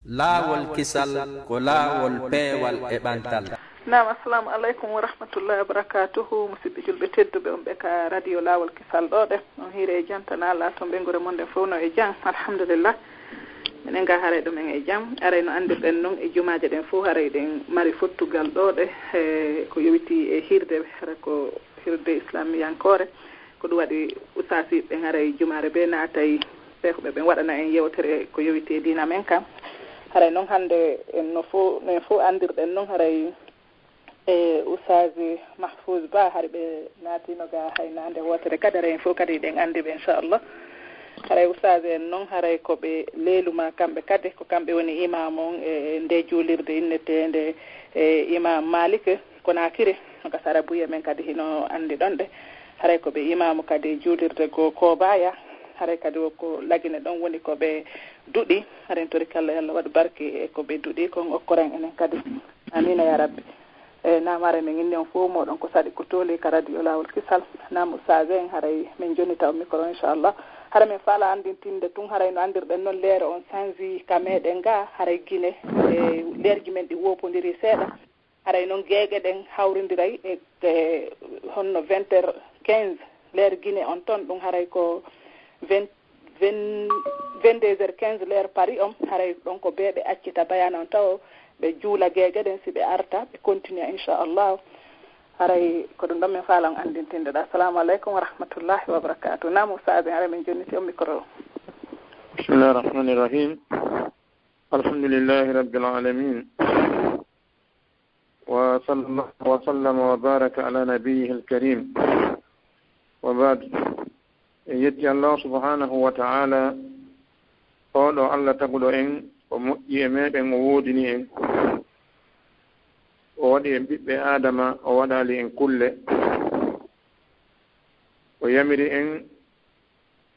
laawol kisal ko laawol peewal e ɓantal. Naam, assalamu aleykum wa rahmatullahi wa barakatuhu. musidɓe julɓe tedduɓe on ɓe ka radio laawol kisal ɗo ɗe on hiire e jam tan ala to ɓengure monde fof no e jam alhamdulillah. minen ga haray ɗumen e jam aray no andirɗen noon e jumaje ɗen fof haray ɗen mari fottugal ɗo ɗe ko yowiti e hirde hara ko hirde islamiyankore ko ɗum waɗi usasiɓe ɓen haray jumare ɓe naatay ɓe ko ɓen waɗana en yewtere ko yowiti e dina men kam. haray noon hannde en no fof andirɗen noon haray e usaji Mahfouz Ba haɗa ɓe naatino ga haynande wotere kadi haray en fof kadi ɗen andi ɓe inchallah. haray usaji en noon haray koɓe leeluma kamɓe kadi ko kamɓe woni imam on e nde juulirde innetede e imam Malik Konakiri oga sarabuye men kadi hino andi ɗon ɗe haray koɓe imamu kadi juulirde go Kobaya haray kadi ko lagine ɗon woni koɓe duɗi haren tori kala Allah waɗu barke e koɓe duɗi kon okkoren enen kadi amina ya rabbi. namare men inni on fof moɗon ko saɗi ko tooli ka radio laawol kisal nam usage en haray min jonita o micro inchallah hara min faala andintinde tun haray no andirɗen noon leere on changi ka meɗen ga haray guine e leerji men ɗi wopodiri seeɗa haray noon guegue ɗen hawridiray e honno 20h15 leer guine on toon ɗum haray ko 22h15 leer Paris on haray ɗon ko beeɓe accita bayana on taw ɓe juula guegue ɗen si ɓe arta ɓe continue inchallah haray ko ɗum ɗon min faalan andintinde ɗa. assalamu aleykum wa rahmatullahi wa barakatuh. namu saabe haray min jonniti on micro. bismillahi rahmani rahim alhamdulillahi rabbil alamin wa sallallahu wa sallama wa baraka ala nabiyyihi alkarim wa ba'd. yetti Allah subhanahu wa ta'ala oɗo Allah taguɗo en o moƴƴi e meɗen o woodini en o waɗi en ɓiɓɓe adama o waɗali en kulle o yamiri en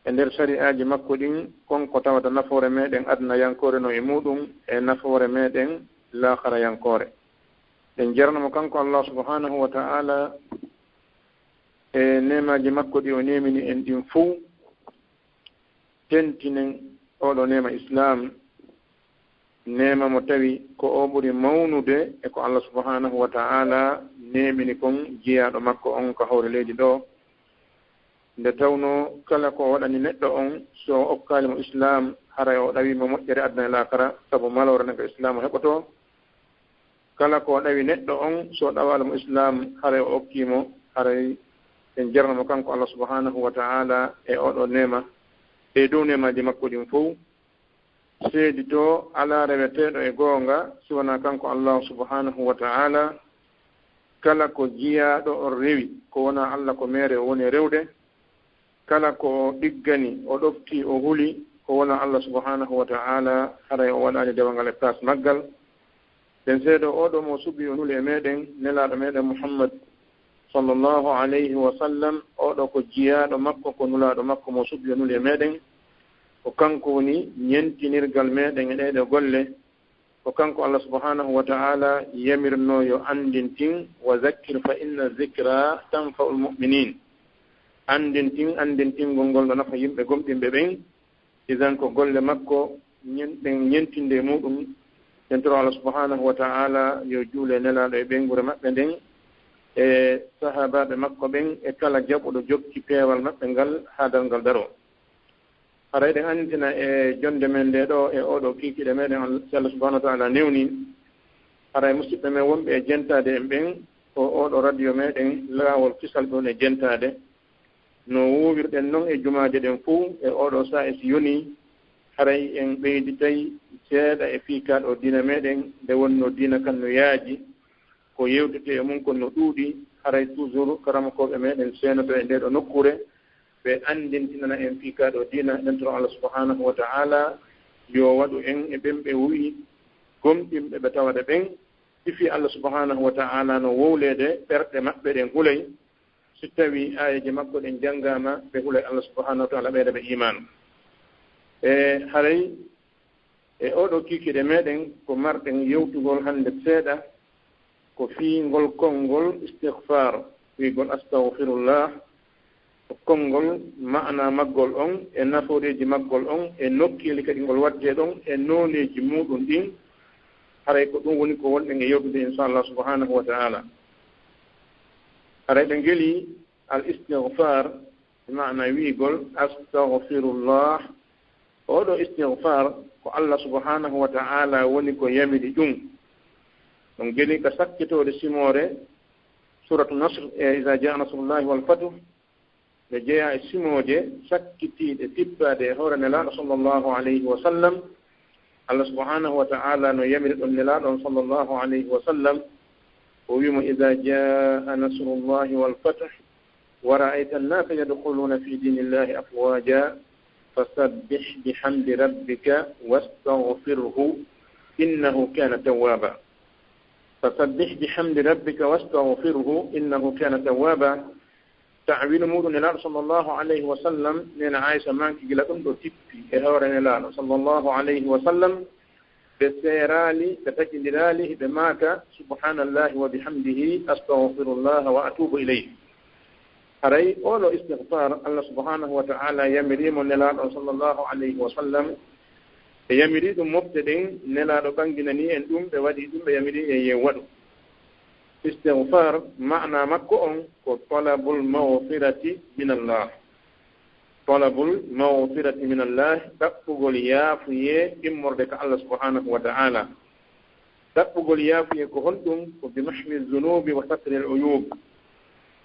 e nder sari'aji makko ɗin konko tawata nafoore meɗen aduna yankore no e muɗum e nafoore meɗen lahara yankore. en jarnamo kanko Allah subhanahu wa ta'ala e nemaji makko ɗi o nemini en ɗin fuu tentinen oɗo nema islam nema mo tawi ko o ɓuri mawnude e ko Allah subhanahu wa ta'ala nemini kon jiyaɗo makko on ko hawre leydi ɗo nde tawno kala ko waɗani neɗɗo on so okkalimo islam haray o ɗawimo moƴƴere aduna e lakara saabu malore nde ko islam heɓoto. kala ko ɗawi neɗɗo on so ɗawalamo islam haray o okkimo haray en jarnamo kanko Allah subhanahu wa ta'ala e oɗo nema e dow nemaji makko ɗin fof seedi to ala reweteɗo e goonga siwana kanko Allah subhanahu wa ta'ala. kala ko jiyaɗo o rewi ko wona Allah ko mere o woni rewde, kala ko ɗiggani o ɗofti o huli ko wona Allah subhanahu wa ta'ala haray o waɗani dewangal e place maggal. nden seeɗo oɗo mo suɓi o huli e meɗen nelaɗo meɗen Muhammad sallallahu alayhi wa sallam oɗo ko jiyaɗo makko ko nulaɗo makko mo suɓi o huli e meɗen ko kanko woni ñentinirgal meɗen e ɗeɗe golle ko kanko Allah subhanahu wa ta'ala yamirno yo andintin wa zakkir fa inna zikra tanfa'ul mu'minin. andintingol ngol ɗo nafa yimɓe gomɗinɓe ɓen idan ko golle makko ɗen ñentinde muɗum tentoro Allah subhanahu wa ta'ala yo juule nelaɗo e ɓengure maɓɓe nden e sahabaɓe makko ɓen e kala jaɓuɗo jokki peewal maɓɓe ngal haadal ngal daro. haray ɗen andina e jonde men nde ɗo e oɗo kiikiɗe meɗen Allah subhanahu wa ta'ala newni haray musidɓe men wonɓe e jentade en ɓen ko oɗo radio meɗen laawol kisal ɗon e jentade no wuwirɗen noon e jumaje ɗen fuu e oɗo saa e si yoni haray en ɓeyditay seeɗa e fiikaɗo diina meɗen nde wonno diina kan no yaaji ko yewtete e mum kon no ɗuuɗi haray toujours karamakoɓe meɗen seenoto e nde ɗo nokkure ɓe andintinana en fiikaɗo diina ɗentoro Allah subhanahu wa ta'ala yo waɗu en e ɓen ɓe wuyi gomɗinɓe ɓe tawade ɓen ifi Allah subhanahu wa ta'ala no wowlede ɓerɗe maɓɓe ɗen hulay si tawi ayeji makko ɗen janngama ɓe hulay Allah subhanahu wa ta'ala ɓeyda ɓe imanu. e haray e oɗo kikiɗe meɗen ko marɗen yewtugol hannde seeɗa ko fiingol konngol istighfar wiigol astaghfirullah konngol maana maggol on e nafooreji maggol on e nokkiili kadi ngol waddee ɗon e nooneeji muɗum ɗin haray ko ɗum woni ko wonɗen e yewtude inchallah subhanahu wa taala. haray ɓe ngeli al istigfar maana wiigol astahfirullah. oɗo istigfar ko allah subhanahu wa taala woni ko yamiri ɗum. ɗum ngeli ka sakkitode simore suratu nasr e iza jaa nasrullahi wal fatu ɓe jeeya e simoje sakkitiiɗe tippade e hoore nelaaɗo sallllahu alayhi wa sallam. allah subhanahu wa taala no yamiri ɗon nelaaɗo on sallllahu alayhi wa sallam o wimo ida jaa nasrullahi walfatah wa ra'ayta annasa yadkhuluna fi dinillahi afwaja fasabbih bihamdi rabbika wastaghfirhu innahu kana tawwaba. fasabbih bihamdi rabbika wastaghfirhu innahu kana tawwaba. ta'wilu muɗum nelaaɗo sallllahu alayhi wa sallam nena Aisha manki gila ɗum ɗo tippi e hoore nelaaɗo sallllahu alayhi wa sallam ɓe seeraali ɓe taƴƴindiraali ɓe maaka subhanallahi wa bihamdihi astaghfirullaha wa atubu ilayhi. haray oɗo istigfar allah subhanahu wa taala yamirimo nelaaɗo sallllahu alayhi wa sallam ɓe yamiri ɗum mofte ɗen nelaaɗo ɓanginani en ɗum ɓe waɗi ɗum ɓe yamiri en yen waɗu. istigfar maana makko on ko talabul mawfirati min allah. talabul mawfirati min allah ɗaɓɓugol yaafuye immorde ka allah subhanahu wa ta'ala. ɗaɓɓugol yaafuye ko honɗum ko bi mahwi zunubi wa satri al uyub.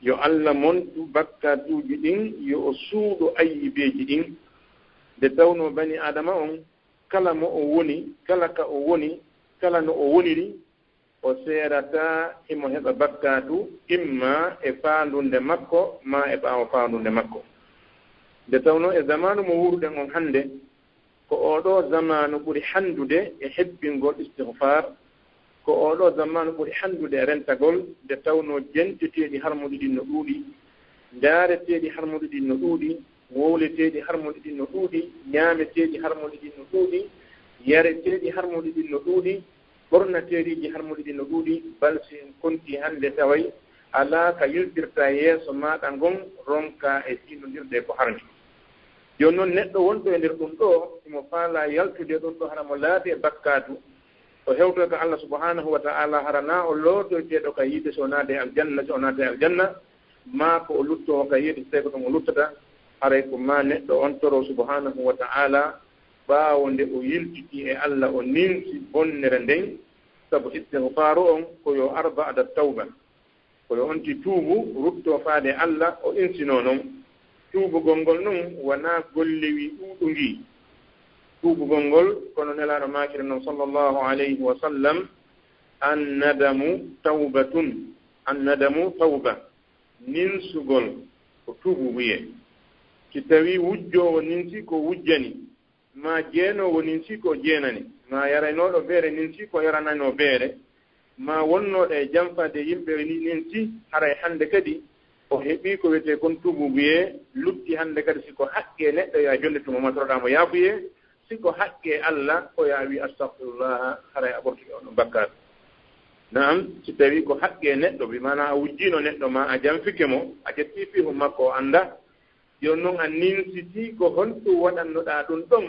yo allah montu bakkatuji ɗin yo o suuɗo ayyibeji ɗin nde tawno bani adama on kala mo o woni kala ka o woni kala no o woniri o seerata himo heɓa bakkatu imma e faandunde makko ma e ɓaawo faandunde makko. nde tawno e zamanu mo wuruɗen on hannde ko oɗo zamanu ɓuri handude e hebbingol istigfar ko oɗo zamanu ɓuri handude e rentagol nde tawno jentiteeɗi harmuɗi ɗin no ɗuuɗi ndaareteeɗi harmuɗi ɗin no ɗuuɗi wowleteeɗi harmuɗi ɗin no ɗuuɗi ñaameteeɗi harmuɗi ɗin no ɗuuɗi yareteeɗi harmuɗi ɗin no ɗuuɗi ɓornateeɗiji harmuɗi ɗin no ɗuuɗi balsi en konti hannde taway alaa ka yiltirta yeeso maaɗa ngon ronka e tiinnodirde ko harmi. jooni noon neɗɗo wonɗo e ndeer ɗum ɗo imo faala yaltude ɗum ɗo hara mo laati e bakkatu o hewtoy ko allah subhanahu wa ta'ala harana o lootoyteeɗo ka yiide so naade aljanna so o naade aljanna ma ko o luttoo ka yiide so tawi ko ɗum o luttata haray ko ma neɗɗo on toro subhanahu wa ta'ala ɓaawo nde o yiltiti e allah o ninsi bonnere nden sabu istigfaru on koyo arba'ada tawba koyo onti tuubu ruttoo faade allah o insino noon tuubugol ngol noon wonaa gollewi ɗuuɗungi tuubugol ngol kono nelaaɗo maakire noon sallllahu alayhi wa sallam annadamu tawba ninsugol ko tuubu wiye si tawi wujjoowo ninsi ko wujjani ma jeenoowo ninsi ko jeenani ma yaranooɗo beere ninsi ko yarananoo beere ma wonnooɗo e jamfade yimɓe ninsi haray hannde kadi o heɓii ko wiyetee kon tuubu wiye lutti hannde kadi siko haqqe neɗɗo yo a jonnitumo matoroɗaamo yaafuye siko haqqe allah o yaa wi astahfirullaha haray a ɓortuɓe on ɗo bakkaatu. naam si tawii ko haqqe neɗɗo bi mana a wujjiino neɗɗo ma a jamfike mo a ƴettii fiihu makko o annda jooni noon a ninsitii ko honɗum waɗannoɗaa ɗum ɗon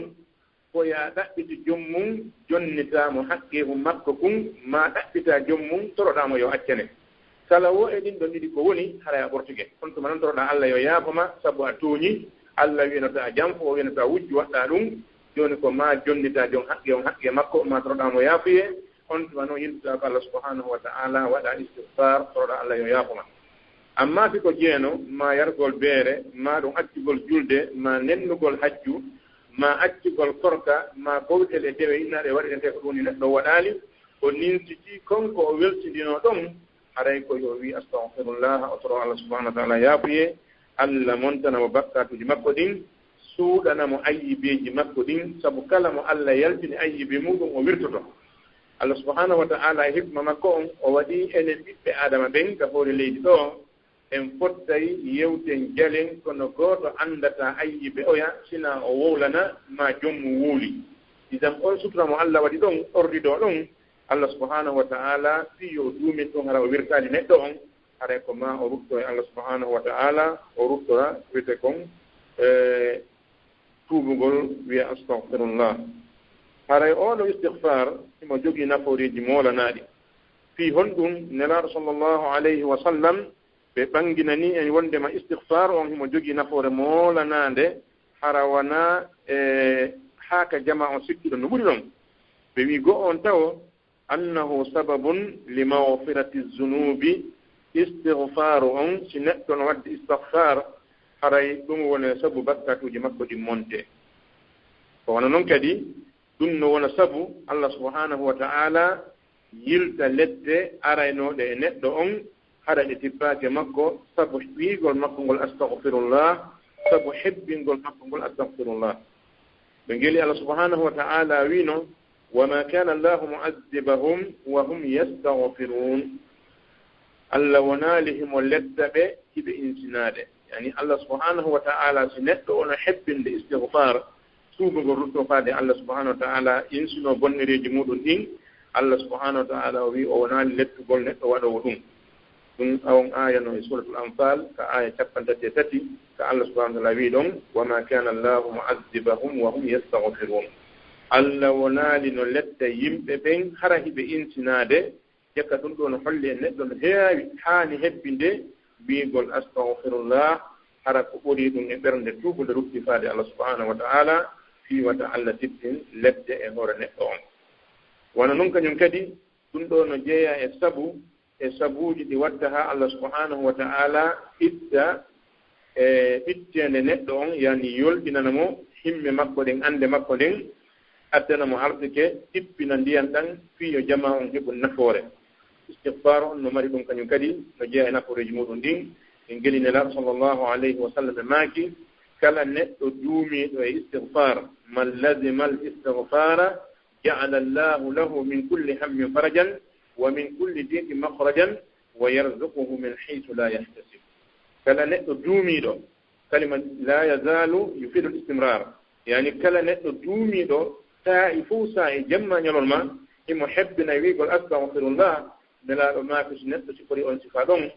ko yo a ɗaɓɓiti jommum jonnitaamo haqqehu makko kum ma ɗaɓɓitaa jommum toroɗaamo yo accane kala wo e ɗin ɗon ɗiɗi ko woni haray a ɓortuge on tuma noon toroɗaa allah yo yaafoma sabu a tooñi allah wiyanata a jamfo o wiyanata a wujju waɗɗaa ɗum jooni ko ma jonnitaa jon haqqe on haqqe makko ma toroɗaamo yaafuye on tuma noon yiltitaa ko allah subhanahu wa ta'ala waɗa istigfar toroɗaa allah yo yaafoma. amma si ko jeeno ma yargol beere ma ɗum accugol julde ma nennugol hajju ma accugol korka ma gowɗel e dewe innaɗe waɗirente ko ɗum ni neɗɗo waɗaali o ninsiti konko o weltindinoo ɗon haray ko yo wi astahfirullah o toro allah subhanahu wa taala yaafuye allah montanamo bakkatuji makko ɗin suuɗanamo ayyibeji makko ɗin sabu kala mo allah yaltini ayyibe muɗum o wirtoto. allah subhanahu wa taala e hikma makko on o waɗi enen ɓiɓɓe adama ɓen ka hoore leydi ɗo en fottay yewten jalen kono gooto anndata ayyibe oya sina o wowlana ma jommu wuuli idan on sutura mo allah waɗi ɗon ordiɗo ɗon allah subhanahu wa ta'ala fi yo duumin ɗon hara o wirtaali neɗɗo on hare ko ma o rutto e Allah subhanahu wa ta'ala o ruttora wiyete kon tuubugol wiya astahfirullah haray oɗo istighfar imo jogii naforeji moolanaaɗi fii honɗum nelaaɗo sallllahu alayhi wa sallam ɓe ɓanginani en wondema istighfar on himo jogii nafoore moolanaande hara wona haaka jama on sikkiɗo no ɓuri ɗon ɓe wi go on taw annahu sababun li mawfirati zunubi istighfaru on si neɗɗo no wadde istighfar haray ɗum woni sabu bakkatuji makko ɗi monte ko wona noon kadi ɗum no wona sabu Allah subhanahu wa ta'ala yilta ledde araynoɗe e neɗɗo on haɗa ɗe tippake makko sabu wiigol makko ngol astaghfirullah sabu hebbingol makko ngol astaghfirullah ɓe ngeli Allah subhanahu wa ta'ala wino wama kana allahu mu'azzibahum wa hum yastaghfirun Allah wonali himo ledda ɓe hiɓe insinade yani Allah subhanahu wa ta'ala si neɗɗo ono hebbinde istighfar suubugol rutto faade Allah subhanahu wa ta'ala insino bonnereji muɗum ɗin Allah subhanahu wa ta'ala wi o wonali lettugol neɗɗo waɗowo ɗum ɗum awon aya no e suratul anfal ka aya 33 ka Allah subhanahu wa ta'ala wi ɗon wama kana allahu mu'azzibahum wa hum yastaghfirun Allah wonali no ledda yimɓe ɓen hara hiɓe insinade jekka ɗum ɗo no holli e neɗɗo no heewi haani hebbinde wiigol astaghfirullah hara ko ɓuri ɗum e ɓernde tuubude rufti faade Allah subhanahu wa ta'ala fiiwata Allah tippin ledde e hoore neɗɗo on wona noon kañum kadi ɗum ɗo no jeeya e sabuuji ɗi watta haa Allah subhanahu wa ta'ala itta e ittende neɗɗo on yani yolɗinana mo himme makko ɗen ande makko ɗen addana mo arsike tippina ndiyan ɗan fiyo jama on heɓu nafoore istighfar on no mari ɗum kañum kadi no jeeya e nafooreji muɗum ɗin en geli nelaaɗo sallllahu alayhi wa sallam e maaki kala neɗɗo duumiiɗo e istighfar man lazima al istighfara ja'ala allahu lahu min kulli hammin farajan wa min kulli diqin makhrajan wa yarzuquhu min haythu la yahtasib kala neɗɗo duumiiɗo kalima la yazalu yufidu l istimrar yani kala neɗɗo duumiiɗo ta'i fuu sa e jamma ñalol ma imo hebbina wiigol astaghfirullah nelaaɗo maaki so neɗɗo sifori on sifa ɗon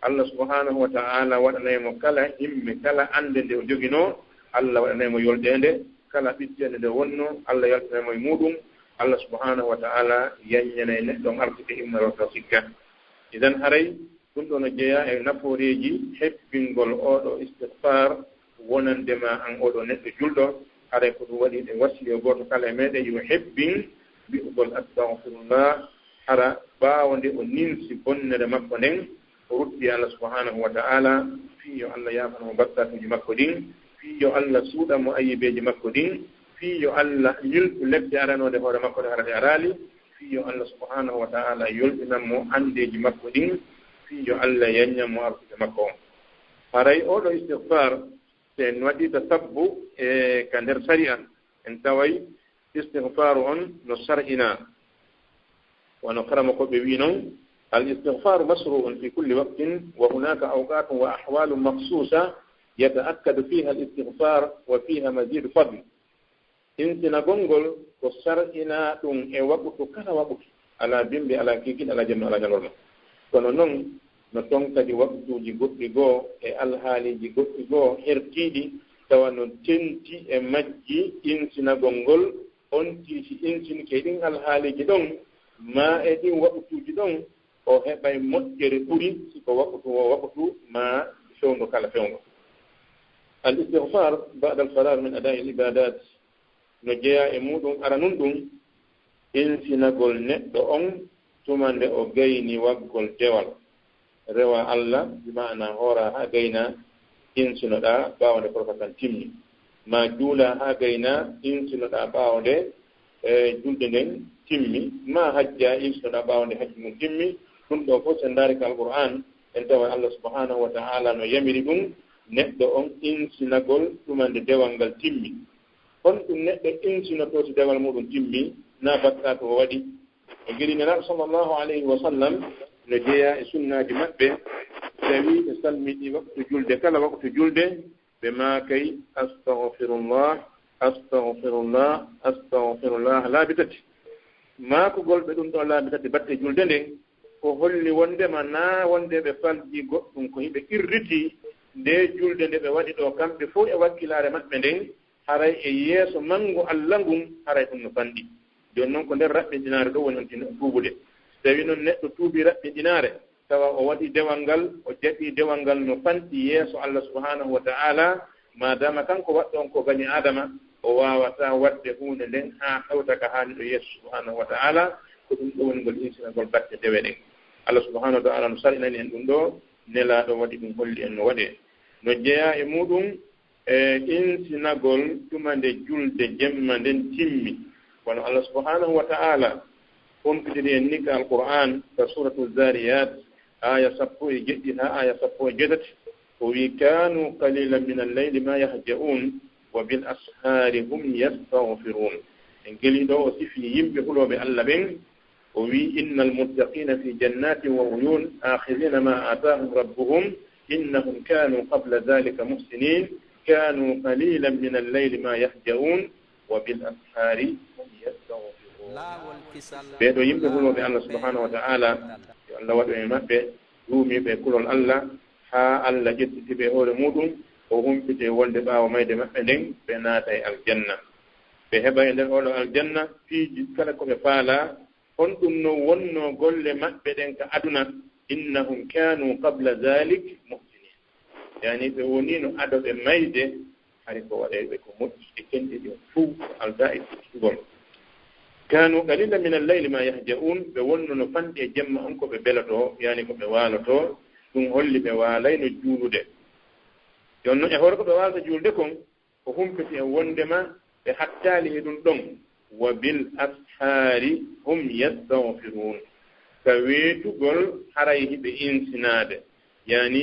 Allah subhanahu wa ta'ala waɗanaymo kala himme kala ande nde o joginoo Allah waɗanaymo yolɗeende kala ɓittende nde wonno Allah yaltanaymo e muɗum Allah subhanahu wa ta'ala yaññana e neɗɗo on artike immarota sikka idan haray ɗum ɗo no jeeya e nafooreji hebbingol oɗo istighfar wonandema an oɗo neɗɗo julɗo haray ko ɗum waɗi ɗe wasiyo gooto kala e meɗen yo hebbin wi'ugol astaghfirullah hara ɓaawo nde o ninsi bonnere makko nden o rutti Allah subhanahu wa ta'ala fiyo Allah yafanamo bakkatuji makko ɗin fiyo Allah suuɗamo ayibeji makko ɗin fiyo Allah yulɓu lebde aranode hoore makko ɗe harade arali fiyo Allah subhanahu wa ta'ala yolɓinanmo andeji makko ɗin fiyo Allah yaññanmo artude makko on haray oɗo istighfar sen waɗita sabbu e ka nder sariya en taway istighfaru on no sar'ina wono karama ko ɓe wi noon الاستغفار مشروع في كل وقت وهناك أوقات وأحوال مخصوصة يتأكد فيها الاستغفار وفيها مزيد فضل إنتنا قنقل وصرئنا دون وقت كلا وقت على بمب على كيكين على جمع على جنورنا كنونون نتونك دي وقت جيغوت جيغو الحالي جيغوت جيغو هرتيدي توانو تنتي مجي إنتنا قنقل أنتي إنتنا كيدين الحالي جدون ما إدين وقت جدون o heɓay moƴƴere ɓuri siko waktu ma fewndo kala fewndo al istighfar ba'da al farar min ada'i al ibadat no jeeya e muɗum ara nun ɗum insinagol neɗɗo on tumande o gayni waggol dewal rewa Allah bima'ana hoora ha gayna insinoɗa ɓaawde profatan timmi ma juula ha gayna insinoɗa ɓaawde julde nden timmi ma hajja insinoɗa ɓaawde hajji mum timmi ɗum ɗo fof sen ndaari ka alqur'an en tawa Allah subhanahu wa ta'ala no yamiri ɗum neɗɗo on insinagol ɗumande dewal ngal timmi on ɗum neɗɗo insinototi dewal muɗum timmi na bakka to o waɗi e giri nelaɗo sallllahu alayhi wa sallam no jeeya e sunnaji maɓɓe tawi ɓe salmiɗi waktu julde kala waktu julde ɓe maakay astaghfirullah astaghfirullah astaghfirullah laabi tati maakugol ɓe ɗum ɗo laabi tati batte julde nden ko holli wondema na wonde ɓe falji goɗɗum ko yimɓe irriti nde julde nde ɓe waɗi ɗo kamɓe fof e wakkilare maɓɓe nden haray e yeeso manngo Allah ngun haray ɗum no fanɗi joni noon ko nder raɓɓinɗinaare ɗo woni on tuubude so tawi noon neɗɗo tuubi raɓɓinɗinaare tawa o waɗi dewal ngal o jaɓii dewal ngal no fanɗi yeeso Allah subhanahu wa ta'ala madama kanko waɗɗo on ko bani adama o wawata wadde hunde nden ha hawta ka haani ɗo yeeso subhanahu wa ta'ala ko ɗum ɗo woni ngol insinagol batte dewe ɗen Allah subhanahu wa ta'ala no salinani en ɗum ɗo nelaaɗo waɗi ɗum holli en no waɗe no jeeya e muɗum e insinagol tuma nde julde jemma nden timmi kono Allah subhanahu wa ta'ala humpitiri en ni ka alquran ka suratu zariyat aya 10 ha aya 17 o wi kanu qalilan min alleyli ma yahja'un wa bil ashari hum yastaghfirun en geli ɗo o sifi yimɓe huloɓe Allah ɓen o wi inna almuttaqina fi jannatin wa uyun akhidina ma atahum rabbuhum innahum kanu qabla dhalika muhsinin kanu qalilan min alleyli ma yahja'un wa bil ashari hum yastaghfirun ɓeɗo yimɓe huloɓe Allah subhanahu wa ta'ala yo Allah waɗo e maɓɓe duumiɓe kulol Allah ha Allah ƴettitiɓe hoore muɗum o humpite wonde ɓaawo mayde maɓɓe nden ɓe naata e aljanna ɓe heɓa e nder oɗo aljanna fiiji kala ko ɓe faala on ɗum no wonno golle maɓɓe ɗen ka aduna innahum kanu qabla dhalik muhsinin yani ɓe woni no adoɓe mayde hay ko waɗeɓe ko moƴƴi e kenɗi ɗin fuu alda e futtugol kanu qalila min alleyli ma yahja'un ɓe wonno no fanɗi e jemma on ko ɓe beloto yani ko ɓe waaloto ɗum holli ɓe waalayno juulude jon noon e hoore ko ɓe waalata juulde kon ko humpiti e wondema ɓe hattaali e ɗum ɗon wa bil ashari hum yastaghfirun ka weetugol haray hiɓe insinaade yani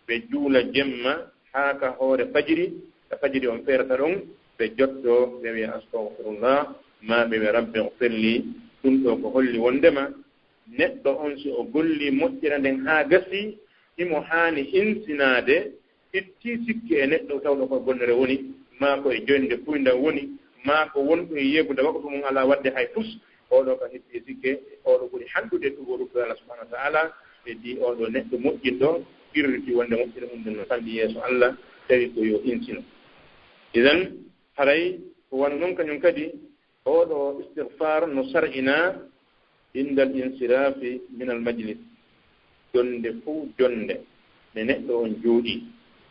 ɓe juula jemma haa ka hoore fajiri ka fajiri on feerata ɗon ɓe jotto ɓe wiya astaghfirullah ma ɓe ɓe rabbi firli ɗum ɗo ko holli wondema neɗɗo on si o golli moƴƴira nden haa gasi imo haani insinaade itti sikki e neɗɗo tawɗo ko gonnere woni maa ko e jonde puyda woni maa ko wonɗo e yeegude waktu mum alaa waɗde hay fus oɗo ka hetti sikke oɗo ɓuri handude ɗugoruɓe Allah subahanahu wa ta'ala e di oɗo neɗɗo moƴƴinɗo irriti wonde moƴƴire mum nden no fanɗi yeeso Allah tawi ko yo insino idan haray ko wano noon kañum kadi oɗo istighfar no sar'ina indal insirafi min al majlis jonde fuu jonde ne neɗɗo on jooɗi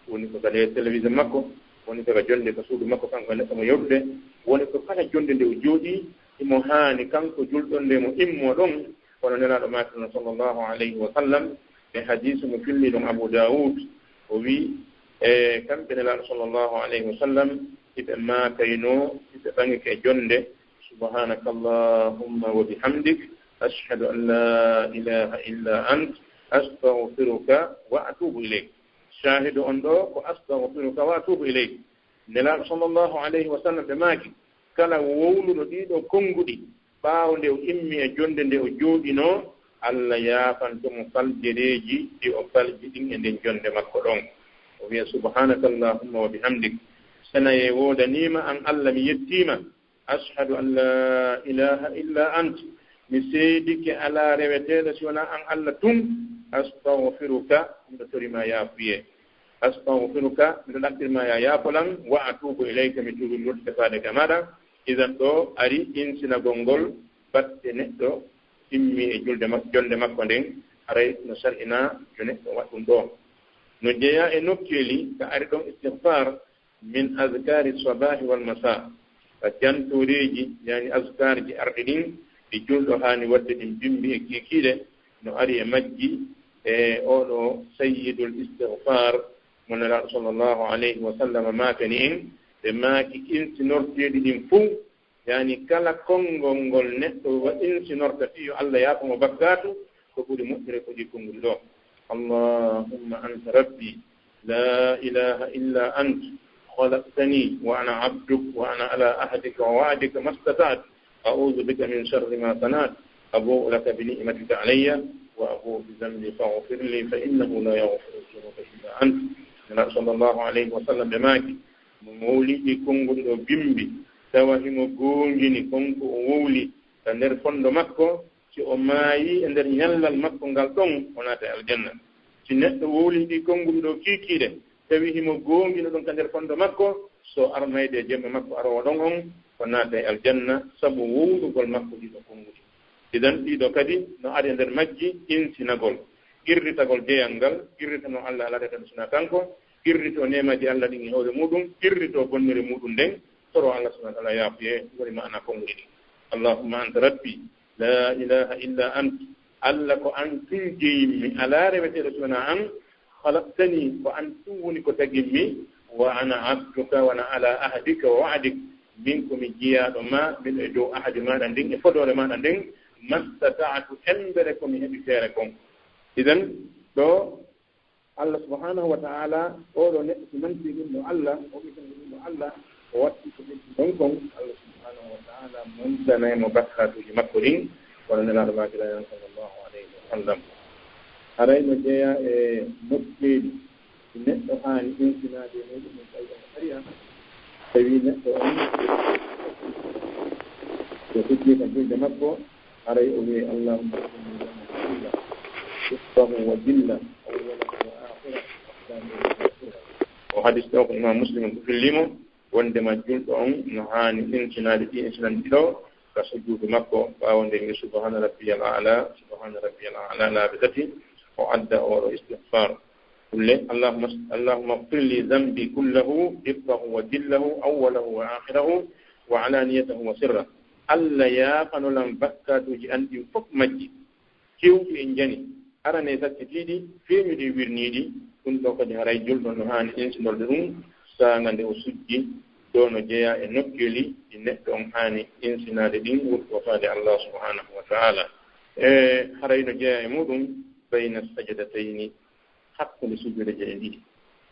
woni ko kadi télévision makko woni ko jonde ko suudu makko kanko neɗɗo mo yewtude woni ko kala jonde nde o jooɗi imo haani kanko julɗon nde mo immo ɗon kono nelaaɗo maakino sallllahu alayhi wa sallam e hadisu mo filli ɗon Abu Dawud o wi e kamɓe nelaaɗo sallllahu alayhi wa sallam hiɓe maakayno hiɓe ɓangike e jonde subhanaka allahumma wa bihamdik ashhadu an la ilaha illa ant astaghfiruka wa atubu ilayk shahidu on ɗo ko astaghfiruka wa atubu ilayk nelaaɗo sallllahu alayhi wa sallam ɓe maaki kala wowluɗo ɗiɗo konnguɗi ɓaawo nde o immi e jonde nde o jooɗino Allah yaafantomo faljereeji ɗi o falji ɗin e nden jonde makko ɗon o wiya subhanaka allahumma wa bihamdik senaye woodanima an Allah mi yettima ashhadu an la ilaha illa ant mi seedike ala reweteɗo si wona an Allah tun astaghfiruka miɗo torima yaafuye astaghfiruka miɗo ɗaɓɓirma ya yaafolan wa atubu ilayka mi tuubi lurde faade ka maɗa idan ɗo ari insinagol ngol batte neɗɗo immi e jonde makko nden aray no sar'ina yo neɗɗo waɗɗum ɗo no jeeya e nokkeeli ka ari ɗon istighfar min azkari sabahi wal masa ka jantoreji yani azkar ji arɗe ɗin ɗi julɗo haani wadde ɗin bimbi e kiikiiɗe no ari e majji e oɗo sayyidul istighfar mo nelaaɗo sallllahu alayhi wa sallam maakani en ɓe maaki insinorteeɗi ɗin fuu yani kala konngol ngol neɗɗo insinorta fi yo Allah yaafamo bakkatu ko ɓuri moƴƴire ko ɗi konngol ɗo allahumma anta rabbi la ilaha illa ant خلقتني وأنا عبدك وأنا على أهدك ووعدك ما استطعت أعوذ بك من شر ما صنعت أبوء لك بنعمتك علي وأبوء بذنبي فاغفر لي فإنه لا يغفر الذنوب إلا أنت صلى الله عليه وسلم بماكي مولي كونغو بيمبي tawa himo goongini konko o wowli ta nder fondo makko si o maayi e nder ñallal makko ngal ɗon o naata aljanna si neɗɗo wowlindi konngol ɗo kiikiiɗe tawi himo goongino ɗon ka nder fonndo makko so armayde e jemma makko arowo ɗon on ko naata e aljanna sabu wowlugol makko ɗiɗo konnguli idan ɗiɗo kadi no ari e nder majji insinagol irritagol jeyal ngal irritano Allah alatata ɗum sona kanko irrito nemaji Allah ɗin e hawre muɗum irrito bonnere muɗum nden toro Allah subhanahu wa ta'ala yaafuye woni maana konnguli ɗi allahumma anta rabbi la ilaha illa ant Allah ko an tun jeyimmi ala reweteɗo sona an halaqtani ko an tun woni ko tagimmi wa ana abduka wana ala ahadika wa wa'dik min komi jiyaɗo ma min e dow ahadi maɗa ndin e fodore maɗa nden mastata'tu embere komi heɓi feere kon idan ɗo Allah subhanahu wa ta'ala oɗo neɗɗo so manti ɗum ɗo Allah o witan ɗum ɗo Allah o watti ko ɓetti ɗon kon Allah subhanahu wa ta'ala montanaymo bakkatuji makko ɗin kono nelaɗo makirayan sallllahu alayhi wa sallam arayno jeeya e mofteeɗi si neɗɗo haani insinade muɗum min tawiɗo ariya tawi neɗɗo on so fuddi kam julde makko aray o wiye allahumma illa isfahu wa dilla awwalahu wa akhira o hadis ɗo ko imam muslim ko fillimo wondema julɗo on no haani insinade ɗi insinande ɗiɗo ka sujuudu makko ɓaawonde ngi subhana rabbiyal a'la subhana rabbiyal a'la laaɓe tati o adda oɗo istihfar kulle allahumma ighfir li dhanbi kullahu dibbahu wa dillahu awwalahu wa akhirahu wa alaniyatahu wa sirra Allah yaafanolan bakkatuji an ɗin fof majji kewɗi en jani arane sakkitiiɗi feeñuɗi wirniiɗi ɗum ɗo kadi haray julɗo no haani insinolde ɗum saanga nde o sujji ɗo no jeeya e nokkeli ɗi neɗɗo on haani insinade ɗin wurto faade Allah subhanahu wa ta'ala e haray no jeeya e muɗum bayna sajadatayni hakkunde sujjude je e ɗiɗi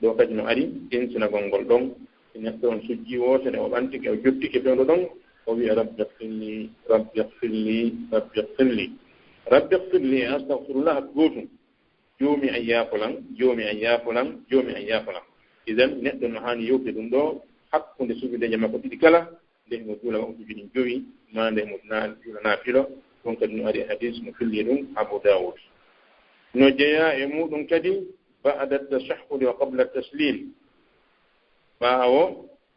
ɗo kadi no ari insinagol ngol ɗon e neɗɗo on sujji wotere o ɓantike o jottike ɓewɗo ɗon o wiya rabbi ighfirli rabbi ighfirli rabbi ighfirli rabbi ighfirli astahfirullah gootum joomi an yaafolan joomi an yaafolan joomi an yaafolan idan neɗɗo no haani yewde ɗum ɗo hakkunde sujudeje makko ɗiɗi kala nde mo juula on sujuɗi jowi ma nde mo juula naafilo ɗum kadi no ari e hadis mo filli ɗum Abu Dawud no jeeya e muɗum kadi ba'da tashahhud wa qabla taslim ɓaawo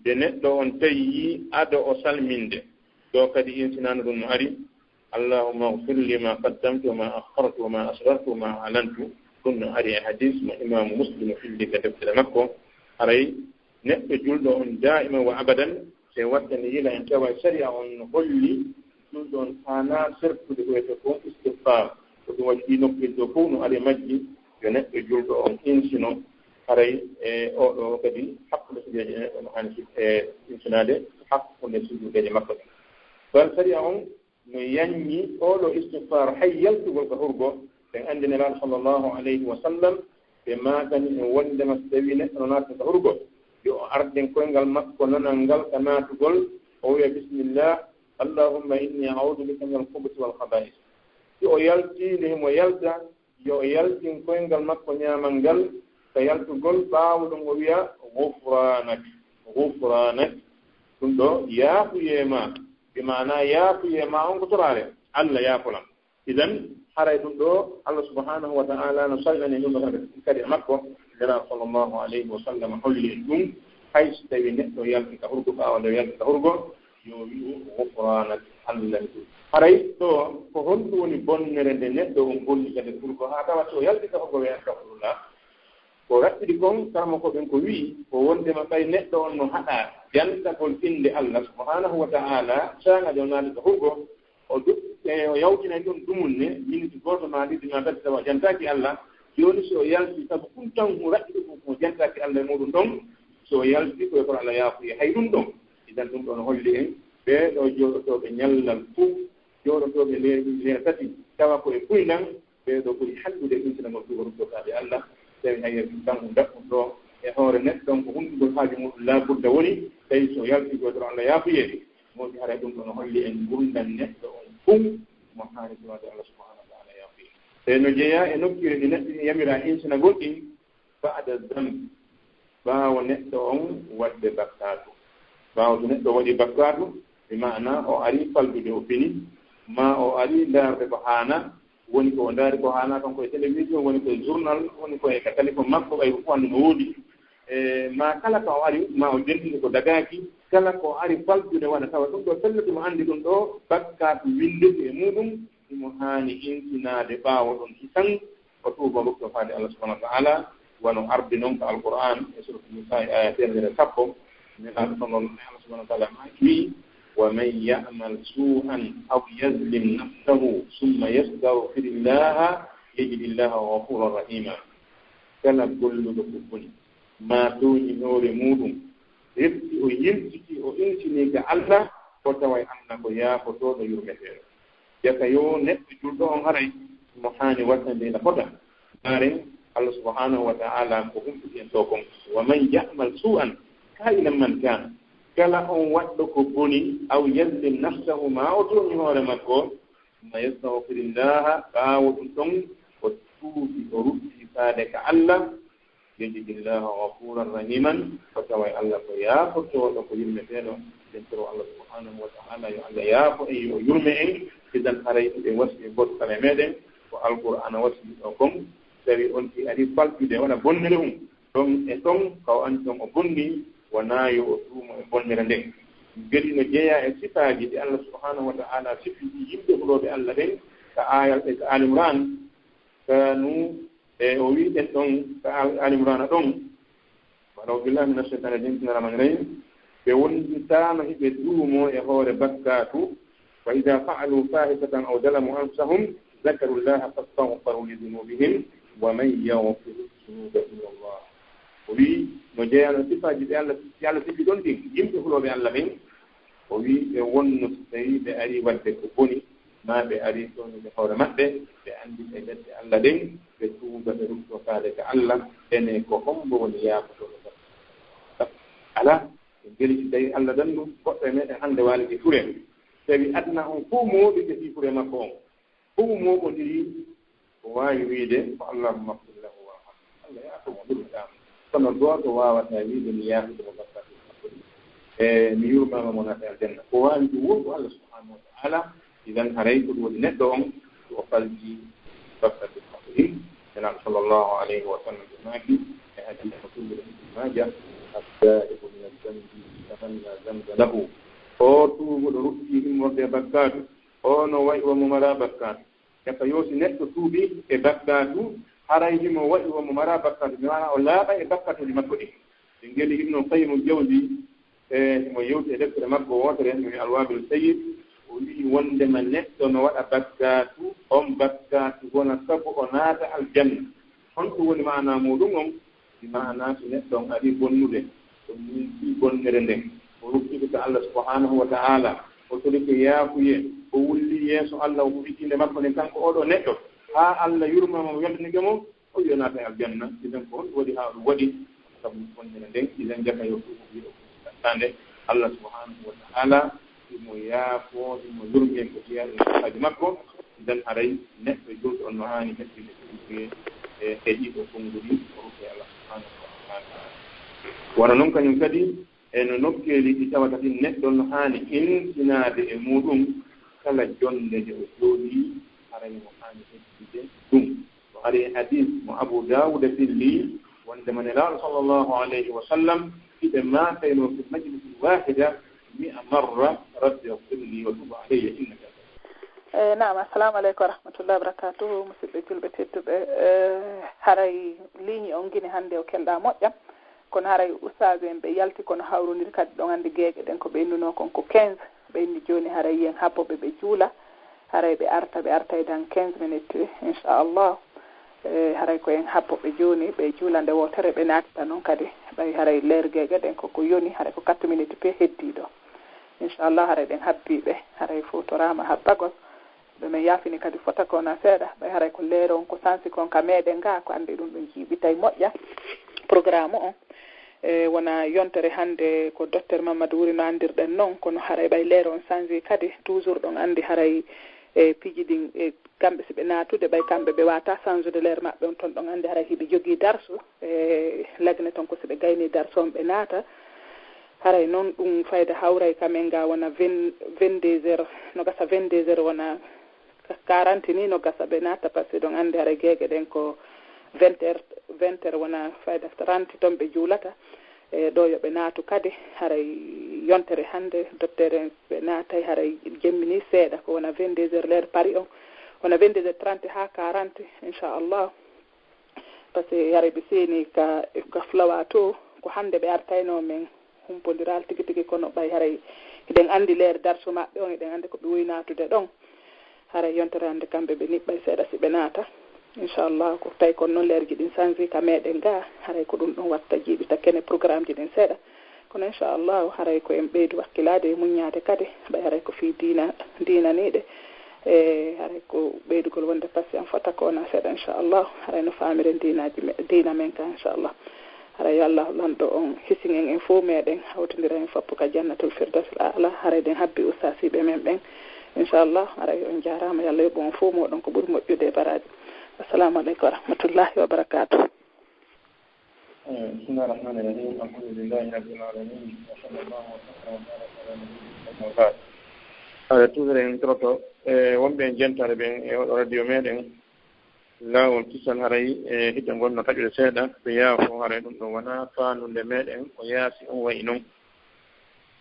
nde neɗɗo on tawi ado o salminde ɗo kadi insinano ɗum no ari allahumma ighfir li ma qaddamtu wa ma akhartu wa ma asrartu wa ma alantu ɗum no ari e hadis mo imamu muslim filli ka deftere makko haray neɗɗo julɗo on daa'ima wa abadan se wattani yila en tawa sariya on no holli julɗo on haana sertude ko wiyete ko istigfar ko ɗum waɗi ɗi nokkilɗo fof no ari majji yo neɗɗo julɗo on insino haray e oɗo kadi hakkunde sujudeje neɗɗo no hani e insinade hakkunde sujudeje makko ɗe ɗon sariya on no yanñi oɗo istigfar hay yaltugol ko hurgo ɓen anndi nelaaɗo sallllahu alayhi wa sallam ɓe maatani e wondema so tawi neɗɗo no naata ko hurgo yo arden koyngal makko nanal ngal ka naatugol o wiya bisimillah allahumma inni a'udu bika min al-khubuthi wal khaba'ith yo o yaltinde himo yalta yo o yaltin koyngal makko ñaamal ngal ka yaltugol ɓaawo ɗum o wiya gufranak gufranak ɗum ɗo yaafuyema bi maana yaafuyema on ko torare Allah yaafulam idan haray ɗum ɗo Allah subhanahu wa ta'ala no sallani ɗum ɗo kadi e makko nderaa sallllahu alayhi wa sallam holli en ɗum hay so tawi neɗɗo yalti ka hurgo ɓaawa nde yalti ka hurgo yo wi'u gufranak Allah haray ɗo ko honɗum woni bonnere nde neɗɗo on golli kadi hurgo haa tawa so yalti ka hurgo wiya astahfirullah ko raɓɓiɗi kon kama ko ɓen ko wii ko wondema ɓay neɗɗo on no haɗa jantagol inde Allah subhanahu wa ta'ala saanga de o naali ka hurgo o yawtinay ɗon ɗumunne miniti gooto ma ɗiɗi ma tati tawa jantaki Allah jooni so o yalti sabu ɗum tan mo raɓɓiɗi ko jantaki Allah e muɗum ɗon so o yalti koye kono Allah yaafuye hay ɗum ɗon idan ɗum ɗon holli en ɓeeɗo jooɗotoɓe ñallal fof jooɗotoɓe leer tati tawa koye kuynan ɓeeɗo ɓuri hallude insinagol tugo ruttokaaɓe Allah tawi hay tan ko daɓɓum ɗo e hoore neɗɗon ko hunɗugol haaji muɗum laabudda woni tawi so yalti koye kono Allah yaafuye moƴƴi haray ɗum ɗon holli en gurndan neɗɗo on fof mo haani duwade Allah subhanahu wa ta'ala yaafuye te no jeeya e nokkire ɗi neɗɗo yamira insinagol ɗin ba'da dambi ɓaawo neɗɗo on waɗde bakkatu ɓaawo so neɗɗo waɗi bakkatu bi maana o ari faldude o fini ma o ari ndaarde ko haana woni ko o ndaari ko haana kanko e télévision woni koye journal woni koye ka téléphone makko ɓay fof anndu no woodi ma kala ko o ari ma o dentini ko dagaaki kala ko ari faltude waɗa tawa ɗum ɗo fellete mo anndi ɗum ɗo bakkaatu windete e muɗum imo haani intinaade ɓaawo ɗon hisan ko tuuba rokto faade Allah subahanahu wa taala wono ardi noon ko alquran e suratu Nisa e aya 10 nenaɗo ɗon ɗon Allah subahanahu wa taala wi wa man ya'mal su'an aw yazlim nafsahu summa yastaghfirillaha yajidillaha ghafuran rahima kala golluɗo ko boni ma tooñi hoore muɗum refti o yimtiki o intini ga Allah ko tawa anna ko yaafotoɗo yurmeteɗo jaka yo neɗɗo julɗo on haray mo haani wattande ena fota maren Allah subhanahu wa ta'ala ko humtuki en ɗo kon wa man ya'mal su'an ka'inan man kana kala on waɗɗo ko boni aw yazlim nafsahu ma o tooñi hoore makko ma yastaghfirillaha ɓaawo ɗum ɗon o tuubi o rutti faade ka Allah yajidillaha ghafuran rahiman ko tawa Allah ko yaafotoɗo ko yurmeteɗo dentoro Allah subhanahu wa ta'ala yo Allah yaafo en yo yurme en idan haray ɓe wasi e goto kala meɗen ko alqur'ana wasi ɗo kon tawi on ti ari faltude waɗa bonnere ɗon e ɗon kaw andi ɗon o bonni wona yo o tuumo e bonnere nden gedi no jeeya e sifaaji ɗi Allah subhanahu wa ta'ala sifiji yimɓe huɗoɓe Allah ɓen ka ayal e ka alimran kanu e o wiɗen ɗon ka alimrana ɗon waɗaw billahi min ashaitan rajim bismillahir rahim ɓe wonditano hiɓe duumo e hoore bakkatu fa ida fa'alu fahishatan aw zalamu anfusahum ذكروا الله فاستغفروا لذنوبهم ومن يغفر الذنوب إلا الله وي نجيانا صفاجي يالا سيبي دون دي يمكن فلو بي الله من وي ونو سيدي بأري ودك بني ما بأري سوني بحور مهبه بأندي سيدي الله دين بتوبة برمت وفادك الله إني كهم بولياك على جلس دي الله دنو قطع مئة عند والدي فرم سيبي أدنى أنفومو بكثير فرم أكون هو موجودي واي ويده فاللهم اغفر له وارحمه الله يعفو بالله كما دوات واو تاويد النيابه المباركه ميوما منافع الجنه هو ان يقول الله سبحانه وتعالى اذا هريت ولندهم وقلبي فقط الخطيب صلى الله عليه وسلم بماكي هذا الرسول ما جاء التائب من الذنب كمن لا ذنب له اوتو ودرتي من بكات ono wayi womo mara bakkatu eka yoosi neɗɗo tuuɓi e bakkatu haray himo waɗi womo mara bakkatu mi wana o laaɓa e bakkatuji makko ɗi ɓe ngeli ibnu qayyim jawdi mo yewti e deftere makko wotere mi alwabil sayyid o wii wondema neɗɗo no waɗa bakkatu on bakkatu wona sabu o naata aljanna honɗum woni mana muɗum on mi mana so neɗɗo on ari bonnude ɗum min fi bonnere nden o rukkiti ko Allah subhanahu wa ta'ala o tolike yaafuye o wulli yeeso Allah o fitinde makko nden kanko oɗo neɗɗo haa Allah yurmama mo weltanike mo o yonata e aljanna idan ko honɗum waɗi haa ɗum waɗi sabu wondene nden idan jaka yo ɗuɗo ɗaɗɗande Allah subhanahu wa ta'ala imo yaafo imo yurmi en ko jeeya ɗum sahaaji makko idan haray neɗɗo julɗo on no haani hettinde ɗuɗe e heeɗiɗo konngudi o rufe Allah subhanahu wa ta'ala wona noon kañum kadi eno nokkeeli ɗi tawata ɗin neɗɗo no haani intinaade e muɗum kala jonde nde o jooɗii haray mo haani hettide ɗum so ari hadis mo Abu Dawud filli wondema nelaaɗo sallllahu alayhi wa sallam hiɓe maatayno fi majlisin wahida 100 marra rabbi ighfir li wa tub alayya innaka naam assalamu aleykum wa rahmatullahi wa barakatuhu musidɓe julɓe tedduɓe haray ligne on gini hannde o kelɗa moƴƴam kono haray ustage en ɓe yalti kono hawroniri kadi ɗon anndi geeƴe ɗen ko ɓeynuno kon ko 15 ɓeyni jooni haray yen habboɓe ɓe juula haray ɓe arta e dan 15 minutes inchallah haray ko en habboɓe jooni ɓe juula nde wotere ɓe naatita noon kadi ɓay haray leer geeƴe ɗen koko yoni haray ko 4 minutes pe heddiɗo inchallah haray ɗen habbiɓe haray futorama habbagol ɓe men yaafini kadi fota kona seeɗa ɓay haray ko leer on ko sansi kon ka meɗen ga ko anndi ɗum ɗum jiiɓitay moƴƴa programme on wona yontere hannde ko docteur Mamadou Wuri no anndirɗen noon kono haray ɓay leer on change kadi toujours ɗon anndi haray piiji ɗin kamɓe si ɓe naatude ɓay kamɓe ɓe wata change leer maɓɓe on toon ɗon anndi haray hiɓe jogii darsu lagne toon ko si ɓe gayni darsu on ɓe naata haray noon ɗum fayda hawray kamen ga wona 22h no gasa 22h wona 40 ni no gasa ɓe naata par ce que ɗon anndi haray geegue ɗen ko 20h wona fayda 30 ton ɓe juulata e ɗo yo ɓe naatu kadi haray yontere hannde docteur ɓe naatay haray jemmini seeɗa ko wona 22h l'heure pari on wona 22h30 ha 40 inchallah par ce que haray ɓe seeni ka flawa to ko hannde ɓe artayno men humpodiral tigi tigi kono ɓay haray eɗen anndi l'heure darso maɓɓe on eɗen anndi ko ɓe woyi naatude ɗon haray yontere hannde kamɓe ɓe niɓɓay seeɗa si ɓe naata inchallah ko tawi kono noon leerji ɗin changi ka meɗen ga haray ko ɗum ɗon watta jiiɓita kene programme ji ɗin seeɗa kono inchallah haray ko en ɓeydu wakkilade e muññade kadi ɓay haray ko fi dinaniɗe e haray ko ɓeydugol wonde patient fota ko wona seeɗa inchallah haray no famiren dina men ka inchallah haray allah lanɗo on hisingen en fof meɗen hawtodira en foppo ka jannatul firdaus ala haray ɗen habbi ustasiɓe men ɓen inchallah haray on jarama yo allah yoɓɓo on fof moɗon ko ɓuuri moƴƴude e baraji assalamu aleykum wa rahmatullahi wa barakatuh. bismillahi rahmani rahim alhamdulillahi rabbil alamin wa sallallahu wa sallam wa baraka ala nabiyyina muhammad ala toujours en troto wonɓe en jentare ɓen e oɗo radio meɗen laawol kisal haray e hidde gonno taƴude seeɗa ɓe yaafo haray ɗum ɗo wona faanunde meɗen o yaasi on wayi noon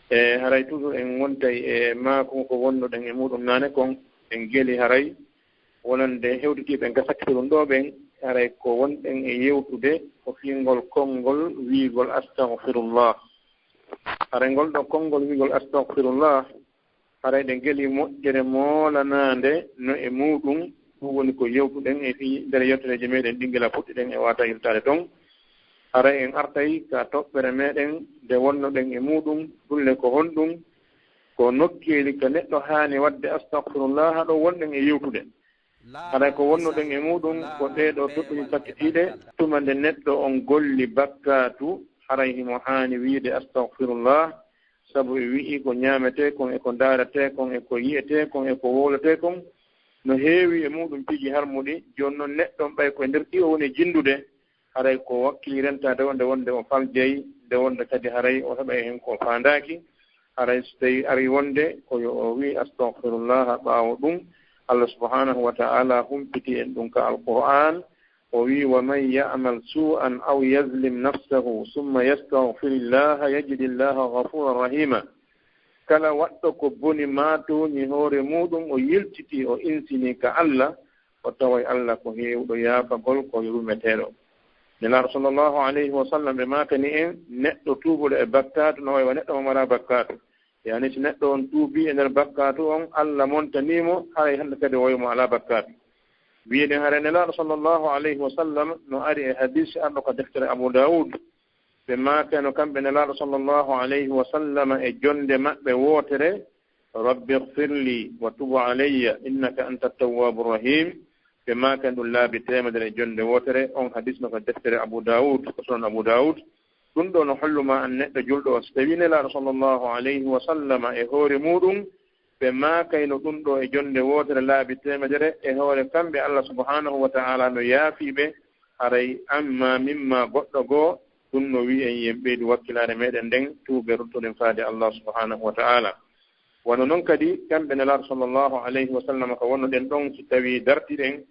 e haray toujours en wontay e maako ko wonnoɗen e muɗum naane kon en geeli haray wonande hewtitiɓe gasakkiɗum ɗo ɓen haray ko wonɗen e yewtude ko fingol konngol wiigol astahfirullah haray ngol ɗo konngol wiigol astahfirullah haray ɗe geeli moƴƴere moolanande no e muɗum ɗum woni ko yewtuɗen e fi nder yettoreji meɗen ɗinguela puɗɗiɗen e wata yiltade toon haray en artay ka toɓɓere meɗen nde wonnoɗen e muɗum ɗulle ko honɗum ko nokkeeli ko neɗɗo haani wadde astahfirullah haɗo wonɗen e yewtude haɗa ko wonnoɗen e muɗum ko ɗeɗo toɗɗuñi sakkitiɗe tuma nde neɗɗo on golli bakkatu haray himo haani wiide astahfirullah sabu e wi'i ko ñaamete kon e ko daarete kon e ko yiyete kon e ko wowlete kon no heewi e muɗum piji harmuɗi joni noon neɗɗon ɓay koye nder ɗi o woni jindude haray ko wakkilirentade nde wonde o faljeyi nde wonde kadi haray o heɓa hen ko faandaki haray so tawi ari wonde koyo o wi astahfirullah ɓaawo ɗum Allah subhanahu wa ta'ala humpiti en ɗum ka alquran o wi wa man ya'mal su'an aw yazlim nafsahu summa yastaghfirillaha yajidillaha ghafuran rahima kala waɗɗo ko boni maatoñi hoore muɗum o yiltiti o insini ka Allah o taway Allah ko heewɗo yaafagol ko rumeteɗo nelaɗo sallllahu alayhi wa sallam ɓe makani en neɗɗo tuubuɗo e bakkatu no wayi wa neɗɗo mo mara bakkatu yani si neɗɗo on tuubi e nder bakkatu on Allah montanimo haray hande kadi woymo ala bakkatu wiyeɗen hare nelaɗo sallllahu alayhi wa sallam no ari e hadis arɗo ko deftere Abu Dawud ɓe makano kamɓe nelaɗo sallllahu alayhi wa sallam e jonde maɓɓe wootere rabbi ighfirli wa tubu alayya innaka anta tawwabu rahim ɓe makan ɗum laabi temedere e jonde wootere on hadis no ko deftere Abu Dawud ko sunan Abu Dawud ɗum ɗo no holluma an neɗɗo julɗo o so tawi nelaɗo sallllahu alayhi wa sallam e hoore muɗum ɓe makayno ɗum ɗo e jonde wootere laabi temedere e hoore kamɓe Allah subhanahu wa ta'ala no yaafiɓe haray amma mimma goɗɗo goo ɗum no wi en yen ɓeydi wakkilare meɗen nden tuuɓe ruttoɗen faade Allah subhanahu wa ta'ala wono noon kadi kamɓe nelaɗo sallllahu alayhi wa sallam ko wonnoɗen ɗon so tawi dartiɗen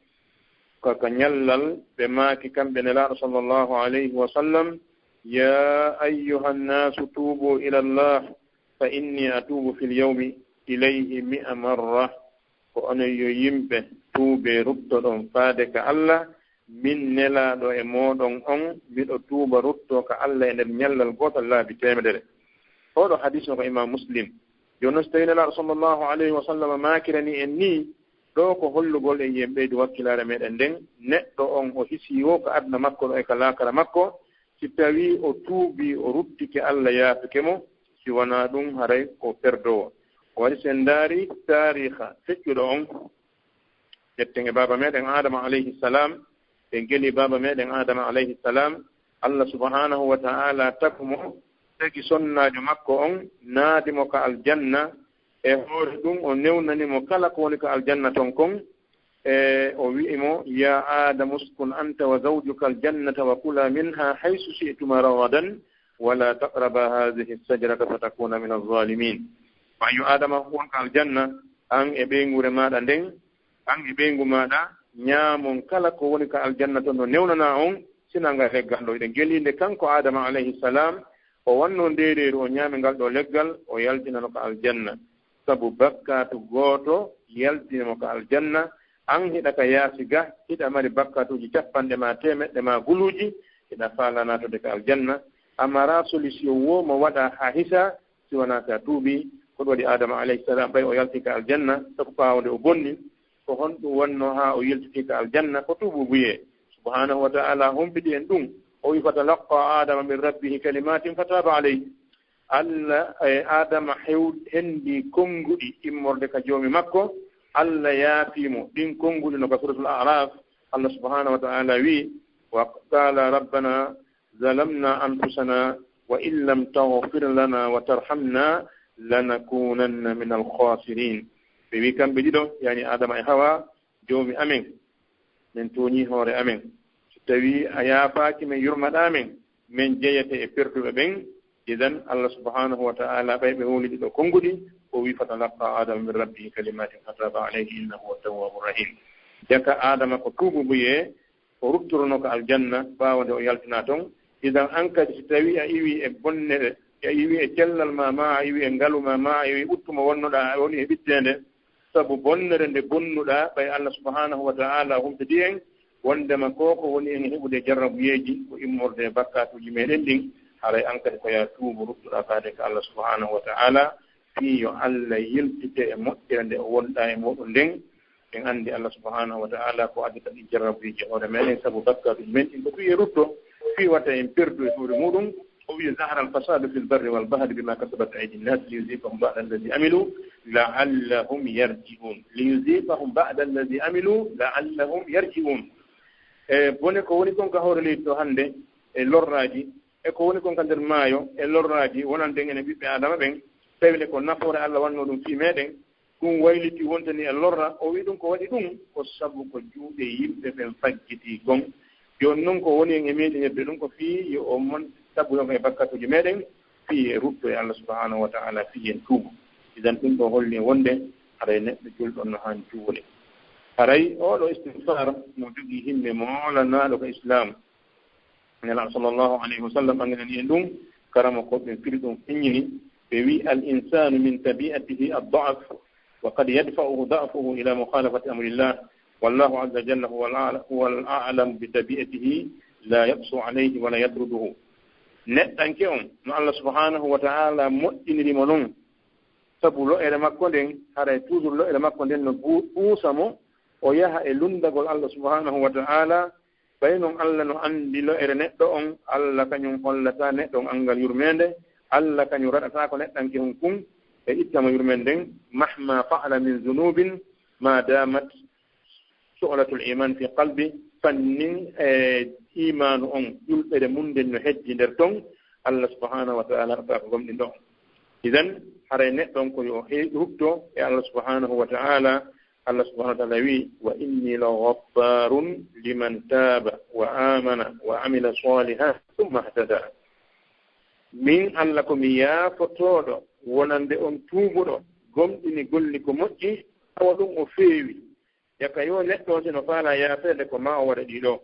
koko ñallal ɓe maaki kamɓe nelaɗo sallllahu alayhi wa sallam ya ayyuha nnasu tuubu ila llah fa inni atubu fi lyawmi ilayhi 100 marra ko onon yo yimɓe tuube ruttoɗon faade ka Allah min nelaɗo e moɗon on mbiɗo tuuba rutto ka Allah e nder ñallal gotol laabi temedere oɗo hadis no ko imam Muslim joni noon so tawi nelaɗo sallllahu alayhi wa sallam makirani en ni ɗo ko hollugol e yen ɓeydi wakkilare meɗen nden neɗɗo on o hisi o ko adna makko ɗo e ka laakara makko si tawi o tuubi o ruttike Allah yaafike mo si wona ɗum haray ko perdowo waɗi sen daari tariha feƴƴuɗo on ƴetten e baba meɗen Adama alayhi salam ɓe geli baba meɗen Adama alayhi salam Allah subhanahu wa ta'ala tagumo tagi sonnajo makko on naadimo ka aljanna e hoore ɗum o newnanimo kala ko woni ko aljanna ton kon e o wi'imo ya adamu uskun anta wa zawjuka aljannata wa kula minha haysu shi'tuma ragadan ولا تقربا هذه الشجرة فتكون من الظالمين فأي آدم هو الجنة أن إبينغ رمادا دين أن إبينغ مادا نيامون كلا كونك الجنة نوننا أون سنانغا لغال إذن جلي لكانكو آدم عليه السلام ووانو ديرير ونيامن غال دو لغال ويالتنا نوك الجنة سبو بكاتو غوتو يالتنا نوك الجنة أن هدك ياسيغا هدا ماري بكاتو جتفان دما تيمت دما غلوجي هدا فالانا تدك الجنة أما سوليسيون wo mo wada ha hisa siwana ta tuubi ko wadi adama alayhi salam bay o yaltika aljanna to paawde o bonni ko honɗum wonno ha o yaltika aljanna ko tuubu buye subhanahu wa ta'ala humpidi en ɗum o wi fatalaqa adama min rabbihi kalimatin fataba alayhi allah adama hendi konguɗi immorde ka joomi makko allah yaafimo ɗin konguɗi no ka suratul a'raf allah subhanahu wa ta'ala wi wa qala rabbana ظلمنا أنفسنا وإن لم تغفر لنا وترحمنا لنكونن من الخاسرين في كم بديدو يعني آدم أي هوا جومي أمين من توني هوري أمين ستوي أيافاك من يرمد أمين من جية إبرتو أبين إذن الله سبحانه وتعالى بيبه لدو كنغدي ووي فتلقى آدم من ربه كلمات فتاب عليه إنه هو التواب الرحيم جاك آدم كتوب بيه ورترنك الجنة باود ويالتناتون إذا أنك تستوي أيوي بنر أيوي جل الماء أيوي إنقلوا ما أيوي أتم ونلا وني بتجنة سبب بنر إن بنلا بي الله سبحانه وتعالى هم تدين وندم كوك وني إن هو يجرب يجي وإمور ده بكات وجميلين دين على أنك تياتوب رتلا كذلك الله سبحانه وتعالى في الله يلتقي مؤثر عند أول دائم وندين إن عند الله سبحانه وتعالى قاعد يجرب يجي ورمالين سبب بكات وجميلين بكوي رتلا في وتين بيردو يسور مودم أو يظهر الفساد في البر والبحر بما كسبت أيدي الناس ليذيقهم بعد الذي عملوا لعلهم يرجعون ليذيقهم بعد الذي عملوا لعلهم يرجعون بوني كوني كون كهور لي تو هاندي لوراجي كوني كون كاندر مايو لوراجي ونان دين بي ادم بن تاوي كو نافور الله وانو دum fi meden kum wayliti wontani lorra o wi dum ko wadi dum ko sabu ko juude yimbe ben fajjiti gon yon non ko woni en meeɗen yebbe ɗum ko fii yo o mon sabuyon e bakkatuji meɗen fii e rutto e allah subhanahu wa ta'ala fii en tuubu idan ɗum ɗo holni wonde aray neɗɗo julɗon no han juuɗe aray oɗo istigfar mo jogii himɓe moolanaɗo ko islam nela sallllahu alayhi wa sallam angenani en ɗum karama koɓe firi ɗum feññini ɓe wi al insanu min tabi'atihi ad-da'f wa qad yadfa'uhu da'fuhu ila mukhalafati amrillah والله عز وجل هو الأعلم بطبيعته لا يقسو عليه ولا يطرده نتانكيون الله سبحانه وتعالى مؤتن لمنون sabu lo'ere makko nden haray toujours lo'ere makko nden no ɓuusamo o yaha e lundagol Allah subhanahu wa ta'ala ɓay noon Allah no anndi lo'ere neɗɗo on Allah kañum hollata neɗɗo on anngal yurmende Allah kañum raɗata ko neɗɗanke hon kun e ittama yurmende nden mahma fa'ala min zunubin ma damat su'latul iman fi qalbi fannin imanu on julɓere munden no hejji nder ton Allah subhanahu wa ta'ala raɗata ko gomɗin ɗon idan haray neɗɗon ko yo hubto e Allah subhanahu wa ta'ala Allah subhanahu wa ta'ala wi wa inni la ghaffarun liman taba wa amana wa amila salihan thumma ihtada min Allah ko mi yaafotoɗo wonande on tuubuɗo gomɗini golli ko moƴƴi tawa ɗum o feewi yaka yo neɗɗo sino faala yaafede ko ma o waɗa ɗiɗo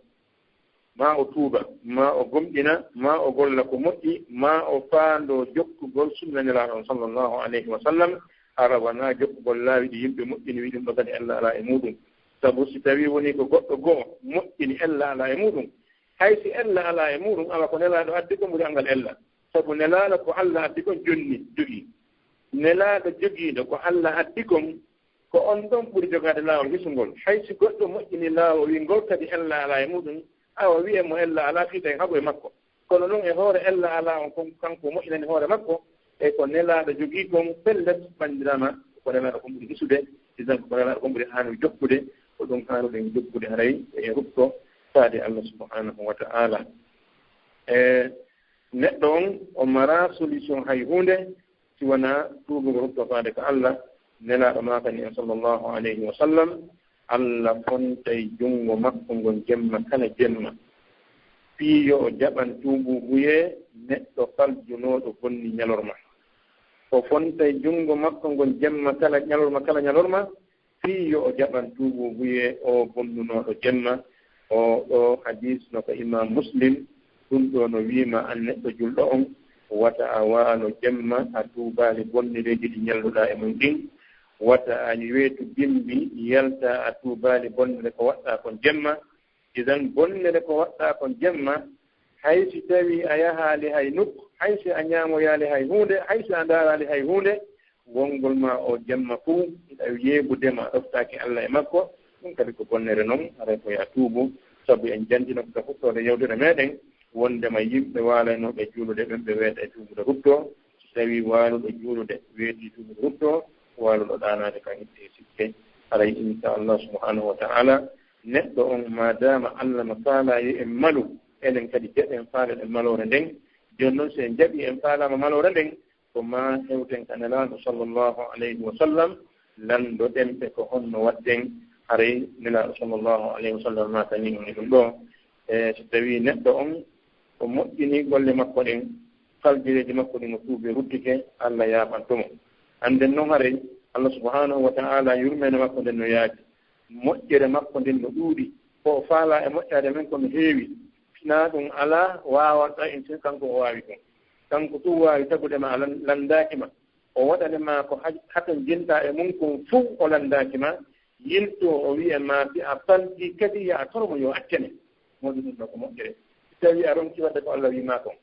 ma o tuuba ma o gomɗina ma o golla ko moƴƴi ma o faando jokkugol sunnaniraaɗo sallllahu alayhi wa sallam ara wona jokkugol laawi ɗi yimɓe moƴƴini wi ɗum ɗo kadi allah ala e muɗum sabu si tawi woni ko goɗɗo goo moƴƴini ella ala e muɗum hay si ella ala e muɗum ala ko nelaaɗo addi ko ɓuri angal ella sabu nelaaɗo ko allah addi kon jonni jogii nelaaɗo jogiiɗo ko allah addi kon ko on ɗon ɓuri jogaade laawol hisugol hay si goɗɗo moƴƴini laawol wingol kadi ella ala e muɗum awa wiye mo ella ala fiita haɓo e makko kono noon e hoore ella ala on kon kanko moƴƴinani hoore makko e ko nelaaɗo jogii kon pellet ɓanndirama ko nelaaɗo kon ɓuri hisude isan ko nelaaɗo kon ɓuri haani jokkude ko ɗum haanuɗen jokkude haray e rutto faade allah subhanahu wa ta'ala e neɗɗo on o mara solution hay hunde si wona tuubugo rutto faade ko allah nelaaɗo maakani en sallllahu alayhi wa sallam Allah fontay junngo makko ngon jemma kala jemma fiiyo o jaɓan tuububuye neɗɗo faljunoɗo bonni ñalorma o fonta e junngo makko ngon jemma kala ñalorma fiiyo o jaɓan tuububuye o bonnunoɗo jemma o ɗo hadis no ko imam muslim ɗum ɗo no wiima an neɗɗo julɗo on wata a waalo jemma a tuubaali bonnireji ɗi ñalluɗa e mum ɗin wata a weetu bimbi yalta a tuubaali bonnere ko waɗɗa kon jemma idan bonnere ko waɗɗa kon jemma hay si tawi a yahaali hay nokku hay si a ñaamoyaali hay huunde hay si a ndaaraali hay huunde wongol ma o jemma fuu iɗa yeebudema ɗoftaaki Allah e makko ɗum kadi ko bonnere noon aray ko ya tuubu sabu en janndino ko fuɗɗode yewtere meɗen wondema yimɓe waalaynoɓe juulude ɓen ɓe weeta e tuubude rutto so tawi waaluɗo juulude weeti tuubude rutto waaluɗo ɗaanaade kan itte sikke aray inchallah subhanahu wa ta'ala neɗɗo on madama Allah mo faalayi en malu enen kadi jeɗen faalen e malore nden jooni noon so en jaɓi en faalama malore nden ko ma hewten kanelaaɗo sallllahu alayhi wa sallam landoɗen ɓe ko honno waɗden haray nelaaɗo sallllahu alayhi wa sallam matani on e ɗum ɗo e so tawi neɗɗo on o moƴƴini golle makko ɗen faljireji makko ɗin o tuubi ruttike Allah yaaɓantomo anden noon haray Allah subhanahu wa ta'ala yurmene makko nden no yaaji moƴƴere makko nden no ɗuuɗi ko faala e moƴƴade men kono heewi finaa ɗum alaa waawata en tin kanko o waawi ɗum kanko tum waawi tagudema a landaakima o waɗanema ko haton jinta e mum kon fof o landaakima yilto o wiya ma si a falji kadi ya a tormo yo accene moɗi ɗum ɗo ko moƴƴere si tawi a ronki wadde ko Allah wiima kon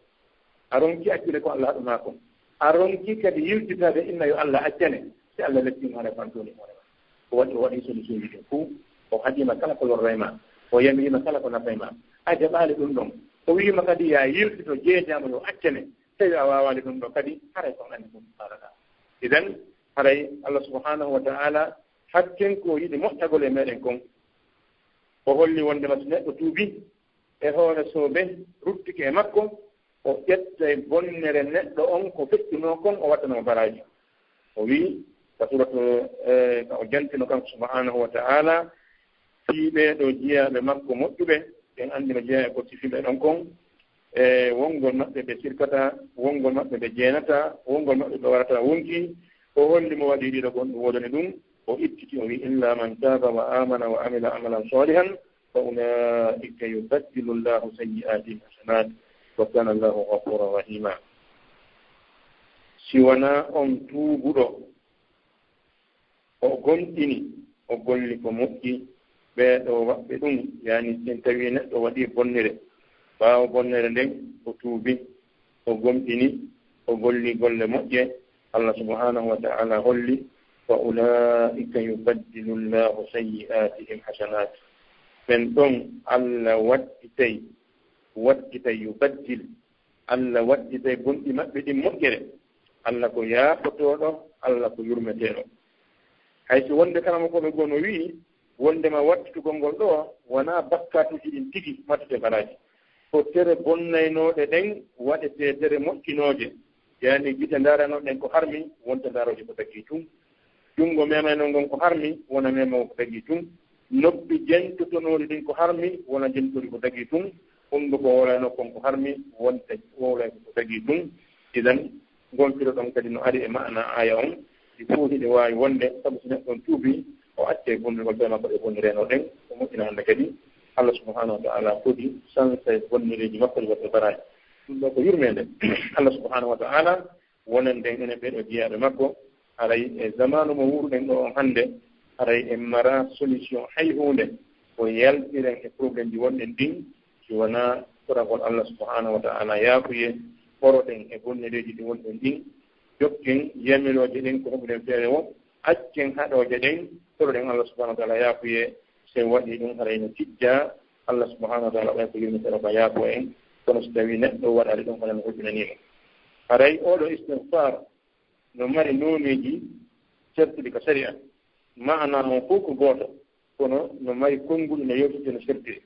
a ronki accude ko Allah haɗuma kon a ronki kadi yiltitade inna yo Allah accene si Allah lettima hare fantoni hoorema ko waɗi o waɗi solution ji ɗin fuu o haɗima kala ko lorrayma o yamirima kala ko nafayma a jaɓaali ɗum ɗon o wiima kadi ya yiltito jeejama yo accene tawi a waawali ɗum ɗo kadi haray kon anndi ɗum faalaɗa idan haray Allah subhanahu wa ta'ala hakken ko yiɗi moƴƴagol e meɗen kon o holli wondema so neɗɗo tuubi e hoore soobe ruttike e makko o ƴetta e bonnere neɗɗo on ko feƴƴuno kon o waɗanoma baraji o wii ka surato ka o jantino kanko subhanahu wa ta'ala fiiɓe ɗo jeyaaɓe makko moƴƴuɓe en anndi no jeeya e ko sifiɓe ɗon kon e wongol maɓɓe ɓe sirkata wongol maɓɓe ɓe jeenata wongol maɓɓe ɓe warata wonki o holli mo waɗi ɗiɗo gon ɗum wodani ɗum o ittiti o wi illa man taba wa amana wa amila amalan salihan fa ulaika yubaddilu llahu sayyi'atihim hasanat wa kana llahu ghafuran rahima si wona on tuubuɗo o gonɗini o golli ko moƴƴi ɓeeɗo waɓɓe ɗum yani sen tawi neɗɗo waɗi bonnere ɓaawo bonnere nden o tuubi o gomɗini o golli golle moƴƴe Allah subhanahu wa ta'ala holli fa ulaika yubaddilu llahu sayyi'atihim hasanat ɓen ɗon Allah waɗɗitay yubaddil Allah waɗɗitay gonɗi maɓɓe ɗin moƴƴere Allah ko yaafotoɗo Allah ko yurmeteɗo hay so wonde kalama koɓe gono wii wondema waɗtitugol ngol ɗo wona bakkatuji ɗin tigi mattete baraji ko tere bonnaynoɗe ɗen waɗete tere moƴƴinoje yani gite daranoɗen ko harmi wonta daroje ko tagi tum junngo memayno ngon ko harmi wona memo ko tagi tum noppi jentotonoɗi ɗin ko harmi wona jentoɗi ko tagi tum hundu ko wolayno kon ko harmi wonta wowlay ko tagi tum idan gonfiro ɗon kadi no ari e ma'ana aya on ɗi fuu hiɗe wawi wonde sabu so neɗɗon tuubi o acce bonnugol ɓe makko ɗe bonnireno ɗen ko moƴƴina hannde kadi Allah subhanahu wa ta'ala foti sansa e bonnireji makko ɗi waɗɓe baraji ɗum ɗo ko yurmede Allah subhanahu wa ta'ala wonen nden enen ɓeɗo jeeyaɓe makko haray e zamanu mo wuruɗen ɗo on hannde haray en mara solution hay hunde ko yaltiren e probléme ji wonɗen ɗin si wona toragol Allah subhanahu wa ta'ala yaafuye ɓoroɗen e bonnireji ɗi wonɗen ɗin jokken yamiroje ɗen ko heɓuɗen feere o accen haɗoje ɗen toroɗen Allah subhanahu wa ta'ala yaafuye sen waɗi ɗum haray no tijja Allah subhanahu wa ta'ala ɓay ko yurmitero ko yaafo en kono so tawi neɗɗo waɗali ɗum hono no hojjunanima haray oɗo istigfar no mari nonuji certuɗi ko sariya maana on fof ko gooto kono no mari konnguɗi no yewtide no sertiri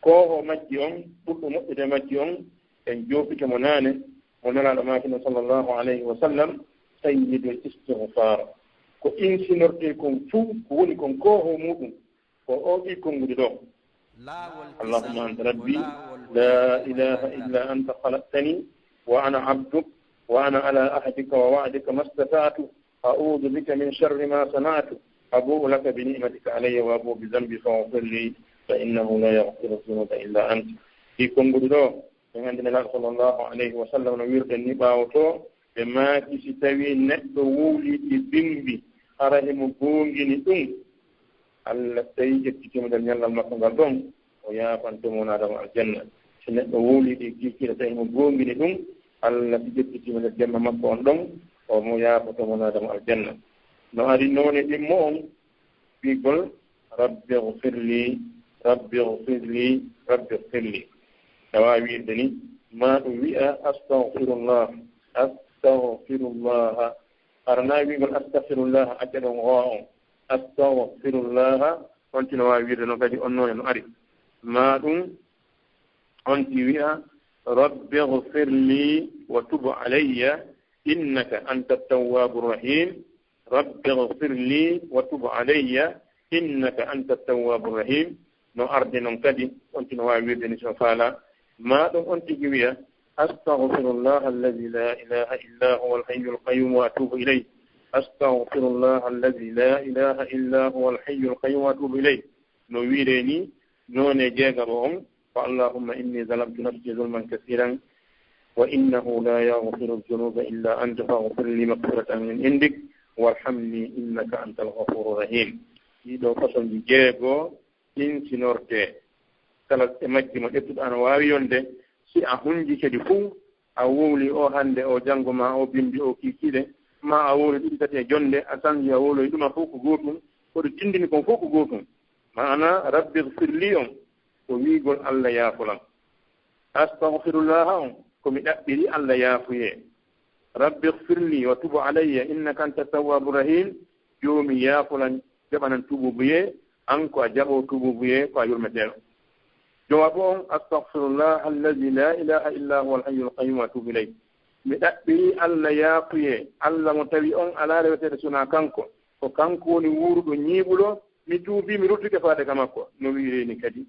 koho majji on ɓurɗo moƴƴude majji on en joopike mo naane mo nelaɗo makino sallllahu alayhi wa sallam sayyidul istigfar ko insinorte kon fuu ko woni kon koho muɗum ko o ɗi konnguɗi ɗo اللهم أنت ربي لا إله إلا أنت خلقتني وأنا عبدك وأنا على عهدك ووعدك ما استطعت أعوذ بك من شر ما صنعت أبوء لك بنعمتك علي وأبوء بذنبي فاغفر لي فإنه لا يغفر الذنوب إلا أنت في كونغو دو عندنا الله صلى الله عليه وسلم نوير دني باوتو بما تستوي نتو وولي بيمبي أراهم بونغي دون الله تيجي كما دنيا الله مكان دون ويا فانتمونا دم الجنة نتو وولي دي كي تايم بونغي دون الله تيجي كما الجنة مكان دون ومويا فانتمونا دم الجنة no ari noone ɗimmo on ɓigol rabbi gfirli rabbi gfirli rabbi gfirli tawa wiide ni ma ɗum wi'a astahfirullah astahfirullah arana wigol astahfirullah acca ɗon o on astahfirullah on tino wawi wiide no kadi on noone no ari ma ɗum on ti wi'a rabbi gfirli wa tub alayya innaka anta tawwabu rahim رب اغفر لي وتب علي إنك أنت التواب الرحيم نو أرض نمكدي أنت نواوير دني سفالا ما دم أنت جوية أستغفر الله الذي لا إله إلا هو الحي القيوم وأتوب إليه أستغفر الله الذي لا إله إلا هو الحي القيوم وأتوب إليه نويرني نو نجاغبهم فاللهم إني ظلمت نفسي ظلما كثيرا وإنه لا يغفر الذنوب إلا أنت فاغفر لي مغفرة من عندك warhamni innaka antal ghafurur rahim ɗiɗo façonji jeego ɗin sinorte kala e majji mo ƴettuɗo ana waawi yonde si a hunji kadi fuu a wowli o hannde o janngo ma o bimbi o kiikiiɗe ma a wowli ɗiɗi tati e jonde a sanji a wowloy ɗuma fof ko gootum koɗo tindini kon fof ko gootum maana rabbi gfirli on ko wiigol allah yaafulam astahfirullah on komi ɗaɓɓiri allah yaafuye rabbi gfirli wa tubu alayya innaka anta tawwabu rahim joomi yaafulan jaɓanan tububuye an ko a jaɓo tububuye ko a yurmeteɗo jawabu on astahfirullah alladi la ilaha illa huwa alhayyu alqayyum wa atubu ilayh mi ɗaɓɓiri allah yaafuye allah mo tawi on ala rewetede sona kanko ko kanko woni wuuruɗo ñiiɓuɗo mi tuubi mi ruttike faade ka makko no wiireni kadi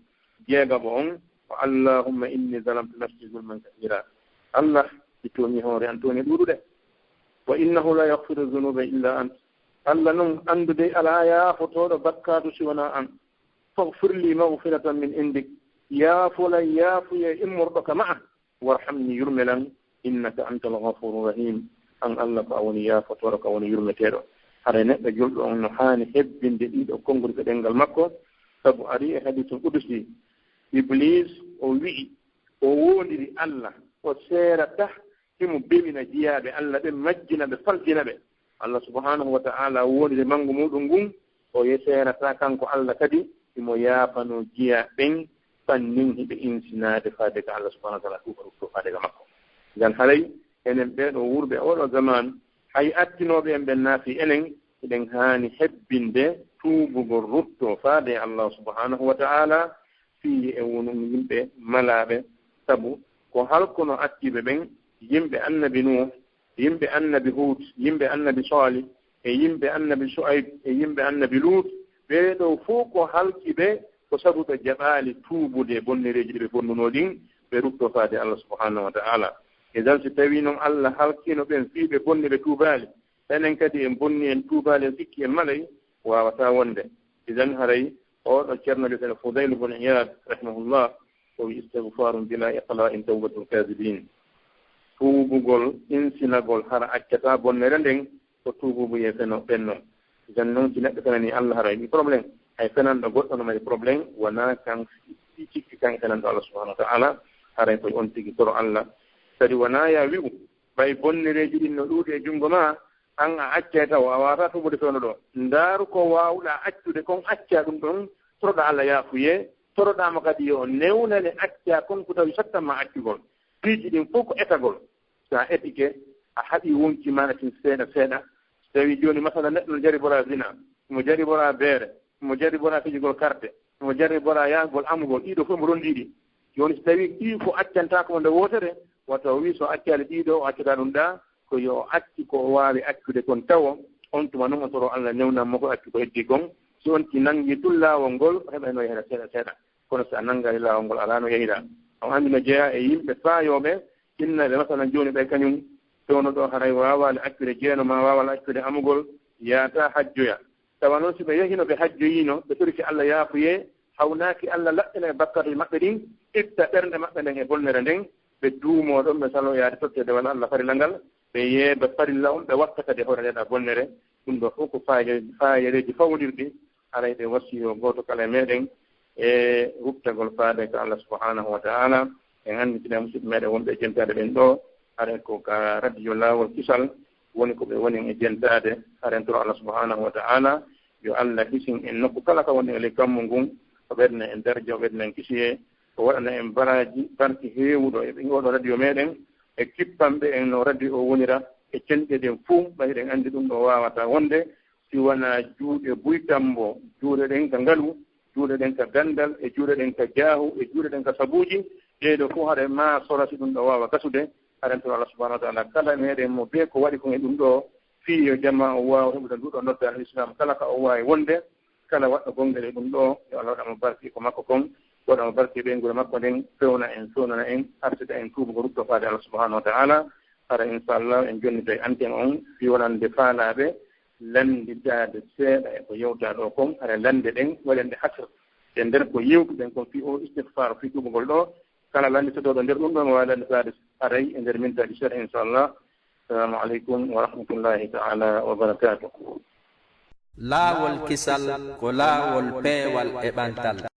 jeegabo on wa allahumma inni zalamtu nafsi zulman kathira allah tomi hoore an tooni ɗuuɗuɗe wa innahu la yahfiru zunuba illa ant allah noon anndude alaa yaafotoɗo bakkaatu siwona an fagfirli magfiratan min indik yaafulan yaafuye immorɗo ka ma'a warhamni yurmelan innaka anta alghafuru rahim an allah ko a woni yaafotoɗo ko a woni yurmeteɗo hara neɗɗo julɗo on no haani hebbinde ɗiɗo konngol ko ɗenngal makko sabu ari e hadithul qudusi iblis o wi'i o woondiri allah o seerata himo bewina jiyaaɓe allah ɓe majjina ɓe faltina ɓe allah subhanahu wa ta'ala wondide manngu muɗum ngun o yeserata kanko allah kadi imo yaafano jiyaɓen fannin hiɓe insinaade faade ka allah subhanahu wa ta'ala tuuba rutto faade ka makko ngan haray enen ɓeeɗo wurɓe oɗo zaman hay attinoɓe en ɓen naafi enen eɗen haani hebbinde tuubugol rutto faade allah subhanahu wa ta'ala fii e wonum yimɓe malaaɓe sabu ko halkono attiɓe ɓen yimɓe annabi nuh yimɓe annabi hud yimɓe annabi salih e yimɓe annabi shu'aib e yimɓe annabi lut ɓeeɗo fof ko halki ɓe ko sabu ɓe jaɓaali tuubude bonnereeji ɗi ɓe bonnuno ɗin ɓe rutto faade allah subhanahu wa ta'ala e dan si tawi noon allah halkino ɓen fii ɓe bonni ɓe tuubaali enen kadi en bonni en tuubaali en sikki en malay wawata wonde idan haray oɗo ceerno biyeteɗo Fudayl ibn Iyad rahimahullah o wi istigfarum bila iqla'in tawbatul kadibin tuubugol insinagol hara accata bonnere nden ko tuububuye feno ɓenno jan noon si neɗɗo fenani allah hara yiɗi probléme hay fenanɗo goɗɗo no mari probléme wona kan cikki kan fenanɗo allah subahanahu wa ta'ala haray koye on tigi toro allah kadi wona ya wi'u ɓay bonnereji ɗin no ɗuuɗi e junngo ma an a acce taw a wawata tuubude fewno ɗo ndaaru ko wawɗa accude kon acca ɗum ɗon toroɗa allah yaafuye toroɗama kadi yo newnane acca kon ko tawi sattanma accugol piiji ɗin fof ko etagol sa etike a haɗi wonki ma tin seeɗa seeɗa so tawi joni masala neɗɗo no jaribora zina mo jaribora beere mo jaribora fijigol carte mo jaribora yahgol amugol ɗiɗo fof mo rondiɗi joni so tawi ɗi ko accantako nde wotere wata o wi so accali ɗiɗo o accata ɗum ɗa ko yo acci ko wawi accude kon tawa on tuma noon o toro allah newnanmo ko accu ko heddi gon si on ti nangi tullawol ngol heɓano heeɗa seeɗa seeɗa kono so a nanngari laawol ngol alaa no yeyɗaa on anndi no jeyaa e yimɓe faayooɓe innaɓe masalan jooni ɓe kañum tewno ɗo haray waawaale accude jeeno ma waawaale accude amugol yaata hajjoya tawa noon si ɓe yahino ɓe hajjoyiino ɓe toriki Allah yaafoye hawnaaki Allah laɓɓina e bakkatuji maɓɓe ɗin itta ɓernde maɓɓe nden e bonnere nden ɓe duumoo ɗon ɓe salo yaade tottede wala Allah farilla ngal ɓe yeeɓe farilla on ɓe watta kadi hoore ndeɗa bonnere ɗum ɗo fof ko faayereeji fawɗirɗi haray ɓe wasiyo gooto kala e meeɗen e huɓtagol faade ko Allah subhanahu wa ta'ala en annditine musidɓe meeɗen wonɓe e jentaade ɓen ɗo haren ko ka radio laawol kisal woni ko ɓe woni e jentaade haren toro Allah subhanahu wa ta'ala yo Allah hisin en nokku kala ka woni e ley kammu ngun ko ɓedna en daraja o ɓedna en kisiye ko waɗana en baraji barki heewuɗo e ɓe oɗo radio meeɗen e kippanɓe en no radio o wonira e cenɗe ɗen fuu ɓayɗen anndi ɗum ɗo wawata wonde si wona juuɗe buytambo juuɗe ɗen ka ngalu juuɗe ɗen ka gandal e juuɗe ɗen ka jaahu e juuɗe ɗen ka sabuuji ɗeɗo fof haɗa ma sorasi ɗum ɗo wawa gasude haɗen to Allah subhanahu wa ta'ala kala meɗen mo be ko waɗi kon e ɗum ɗo fiyo jamma o wawa heɓude nduɗo nodda al islam kala ka o wawi wonde kala waɗɗo gonɗel e ɗum ɗo yo Allah waɗamo barki ko makko kon waɗamo barki ɓeygol makko nden fewna en fewnana en artida en tuubugo rutto faade Allah subhanahu wa ta'ala hara inchallah en jonnita e anten on fiwonande faalaɓe landidade seeɗa e ko yewta ɗo kon hara lande ɗen waɗende hasr e nder ko yewtuɗen kon fi o istigfar fi tuubugol ɗo kala landitotoɗo nder ɗum ɗon wawi landitade aray e nder mintaji seeɗa inchallah assalamu aleykum wa rahmatullahi taala wa barakatuh laawol kisal ko laawol peewal e ɓantal